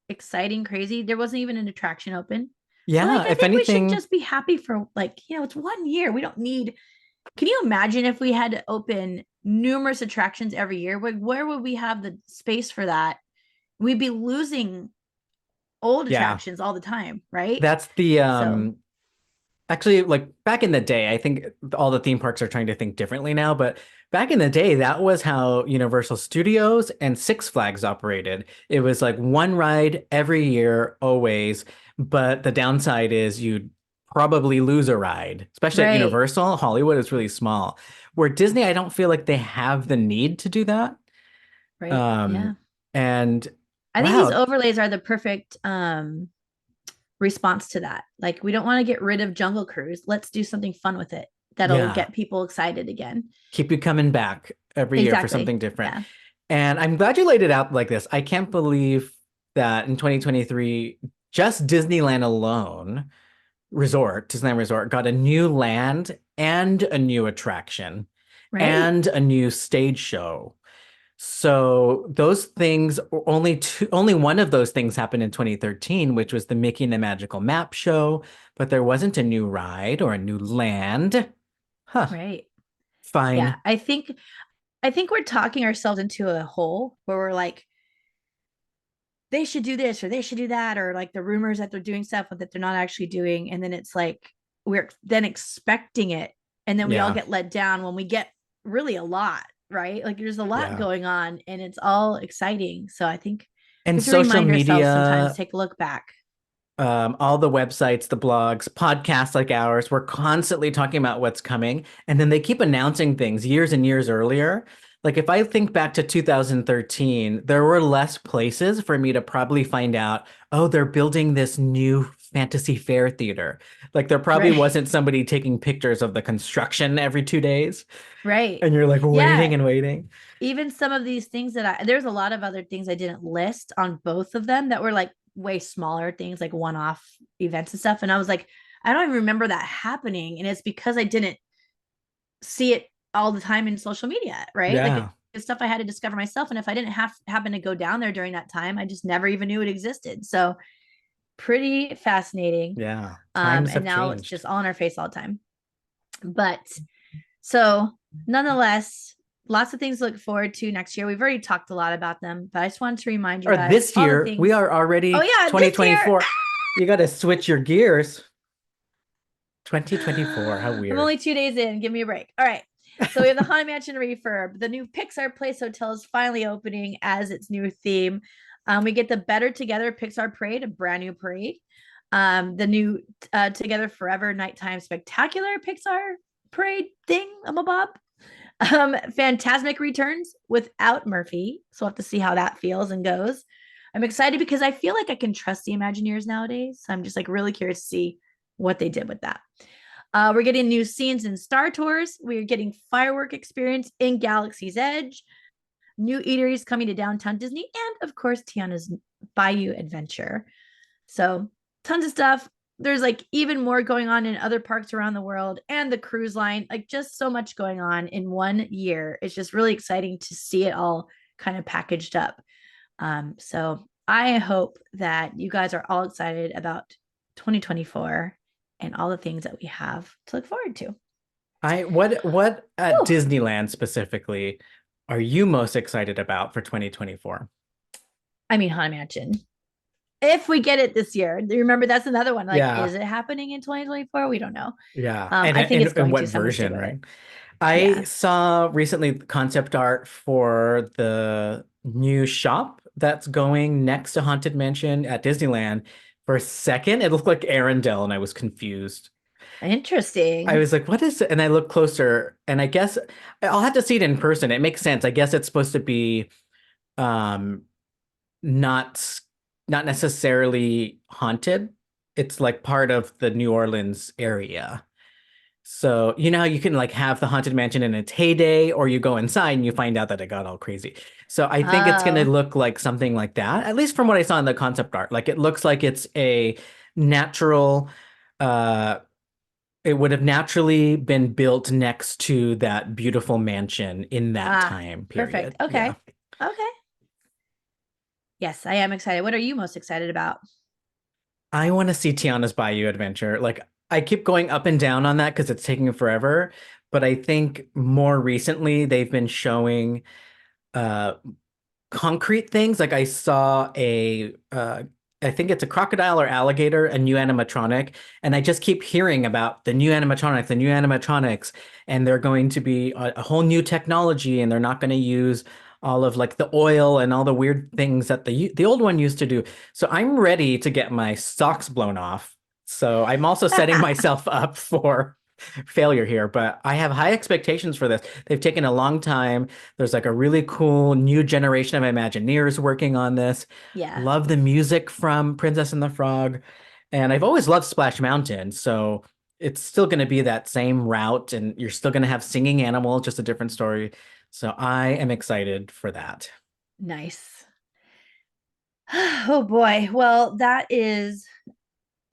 exciting, crazy. There wasn't even an attraction open. So like Yeah, I if think we should anything, just be happy for like, it's 1 year. We don't need. Can you imagine if we had to open numerous attractions every year? Like where would we have the space for that? We'd be losing old yeah, attractions all the time, right? that's the So, actually like back in the day, I think all the theme parks are trying to think differently now, but back in the day, that was how Universal Studios and Six Flags operated. It was like one ride every year, always, but the downside is you'd probably lose a ride, especially at right, Universal. Hollywood is really small. Where Disney, I don't feel like they have the need to do that. right. Yeah. Um, and I think these wow, overlays are the perfect response to that. Like we don't want to get rid of Jungle Cruise. Let's do something fun with it that'll yeah, get people excited again. keep you coming back every year for Exactly. something different. Yeah. And I'm glad you laid it out like this. I can't believe that in 2023, just Disneyland alone, Disneyland Resort, got a new land and a new attraction Right. and a new stage show. So those things, only one of those things happened in 2013, which was the Mickey and the Magical Map show, but there wasn't a new ride or a new land. Huh, Right. Yeah. fine. I think we're talking ourselves into a hole where we're like, they should do this or they should do that, or like the rumors that they're doing stuff that they're not actually doing. And then it's like we're then expecting it. And then we all Yeah. get let down when we get really a lot, right? Like there's a lot Yeah. going on and it's all exciting. So I think we And have to social remind ourselves sometimes, media, take a look back. all the websites, the blogs, podcasts like ours, we're constantly talking about what's coming. And then they keep announcing things years and years earlier. Like if I think back to 2013, there were less places for me to probably find out, oh, they're building this new fantasy fair theater. Like there probably Right. wasn't somebody taking pictures of the construction every 2 days. Right. And you're like Yeah. waiting and waiting. Even some of these things there's a lot of other things I didn't list on both of them that were like way smaller things, like one-off events and stuff. And I was like, I don't even remember that happening. And it's because I didn't see it all the time in social media, right? Like Yeah. it's stuff I had to discover myself. And if I didn't happen to go down there during that time, I just never even knew it existed. So pretty fascinating. Yeah. Times And have now it's changed. just all in our face all the time. But so nonetheless, lots of things to look forward to next year. We've already talked a lot about them, but I just wanted to remind you Or guys this all the year, we things. are Oh already yeah, this year 2024. You got to switch your gears. 2024, how I'm weird. only 2 days in. Give me a break. All right. So we have the Haunted Mansion refurb. The new Pixar Place Hotel is finally opening as its new theme. We get the Better Together Pixar Parade, a brand new parade. The new Together Forever Nighttime Spectacular Pixar Parade thing. I'm a bob. Phantasmic returns without Murphy. So we'll have to see how that feels and goes. I'm excited because I feel like I can trust the Imagineers nowadays. So I'm just like really curious to see what they did with that. We're getting new scenes in Star Tours. We're getting firework experience in Galaxy's Edge. New eateries coming to downtown Disney, and of course, Tiana's Bayou Adventure. So tons of stuff. There's like even more going on in other parks around the world and the cruise line, like just so much going on in 1 year. It's just really exciting to see it all kind of packaged up. So I hope that you guys are all excited about 2024 and all the things that we have to look forward to. I what at Whew. Disneyland specifically are you most excited about for 2024? I mean, Haunted Mansion. If we get it this year, remember that's another one. Like, Yeah. is it happening in 2024? We don't know. Yeah. I think it's And going what to. Someone's version, doing right? it. I Yeah. saw recently concept art for the new shop that's going next to Haunted Mansion at Disneyland. For a second, it looked like Arendelle, and I was confused. I Interesting. was like, what is it? And I looked closer, and I guess I'll have to see it in person. It makes sense. I guess it's supposed to be um not not necessarily haunted. It's like part of the New Orleans area. So, you know how you can like have the Haunted Mansion in its heyday, or you go inside and you find out that it got all crazy. So I think it's going to Oh, look like something like that, at least from what I saw in the concept art. Like it looks like it's a natural, uh, it would have naturally been built next to that beautiful mansion in that time perfect. period. Yeah. Okay. Okay. Yes, I am excited. What are you most excited about? I want to see Tiana's Bayou Adventure. Like I keep going up and down on that because it's taking forever. But I think more recently they've been showing uh concrete things. Like I saw I think it's a crocodile or alligator, a new animatronic, and I just keep hearing about the new animatronics, and they're going to be a whole new technology, and they're not going to use all of like the oil and all the weird things that the old one used to do. So I'm ready to get my socks blown off. So I'm also setting myself up for failure here, but I have high expectations for this. They've taken a long time. There's like a really cool new generation of Imagineers working on this. Yeah. Love the music from Princess and the Frog. And I've always loved Splash Mountain, so it's still going to be that same route, and you're still going to have singing animals, just a different story. So I am excited for that. Nice. Oh boy. Well, that is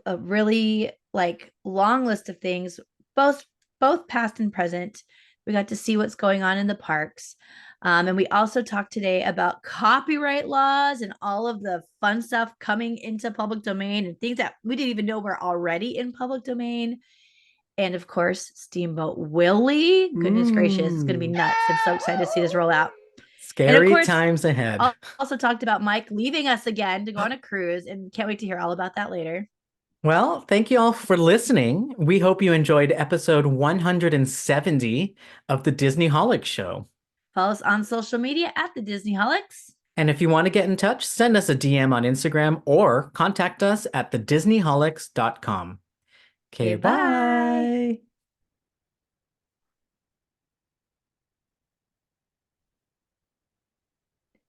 a really like long list of things, both both past and present. We got to see what's going on in the parks. And we also talked today about copyright laws and all of the fun stuff coming into public domain and things that we didn't even know were already in public domain. And of course, Steamboat Willie. Goodness gracious, it's going to be Mm, nuts. I'm so excited to see this roll out. And of scary course, times ahead. also talked about Mike leaving us again to go on a cruise, and can't wait to hear all about that later. Well, thank you all for listening. We hope you enjoyed episode 170 of the Disneyholics Show. Follow us on social media at the Disneyholics. And if you want to get in touch, send us a DM on Instagram or contact us at thedisneyholics.com. Okay, Okay, bye. bye.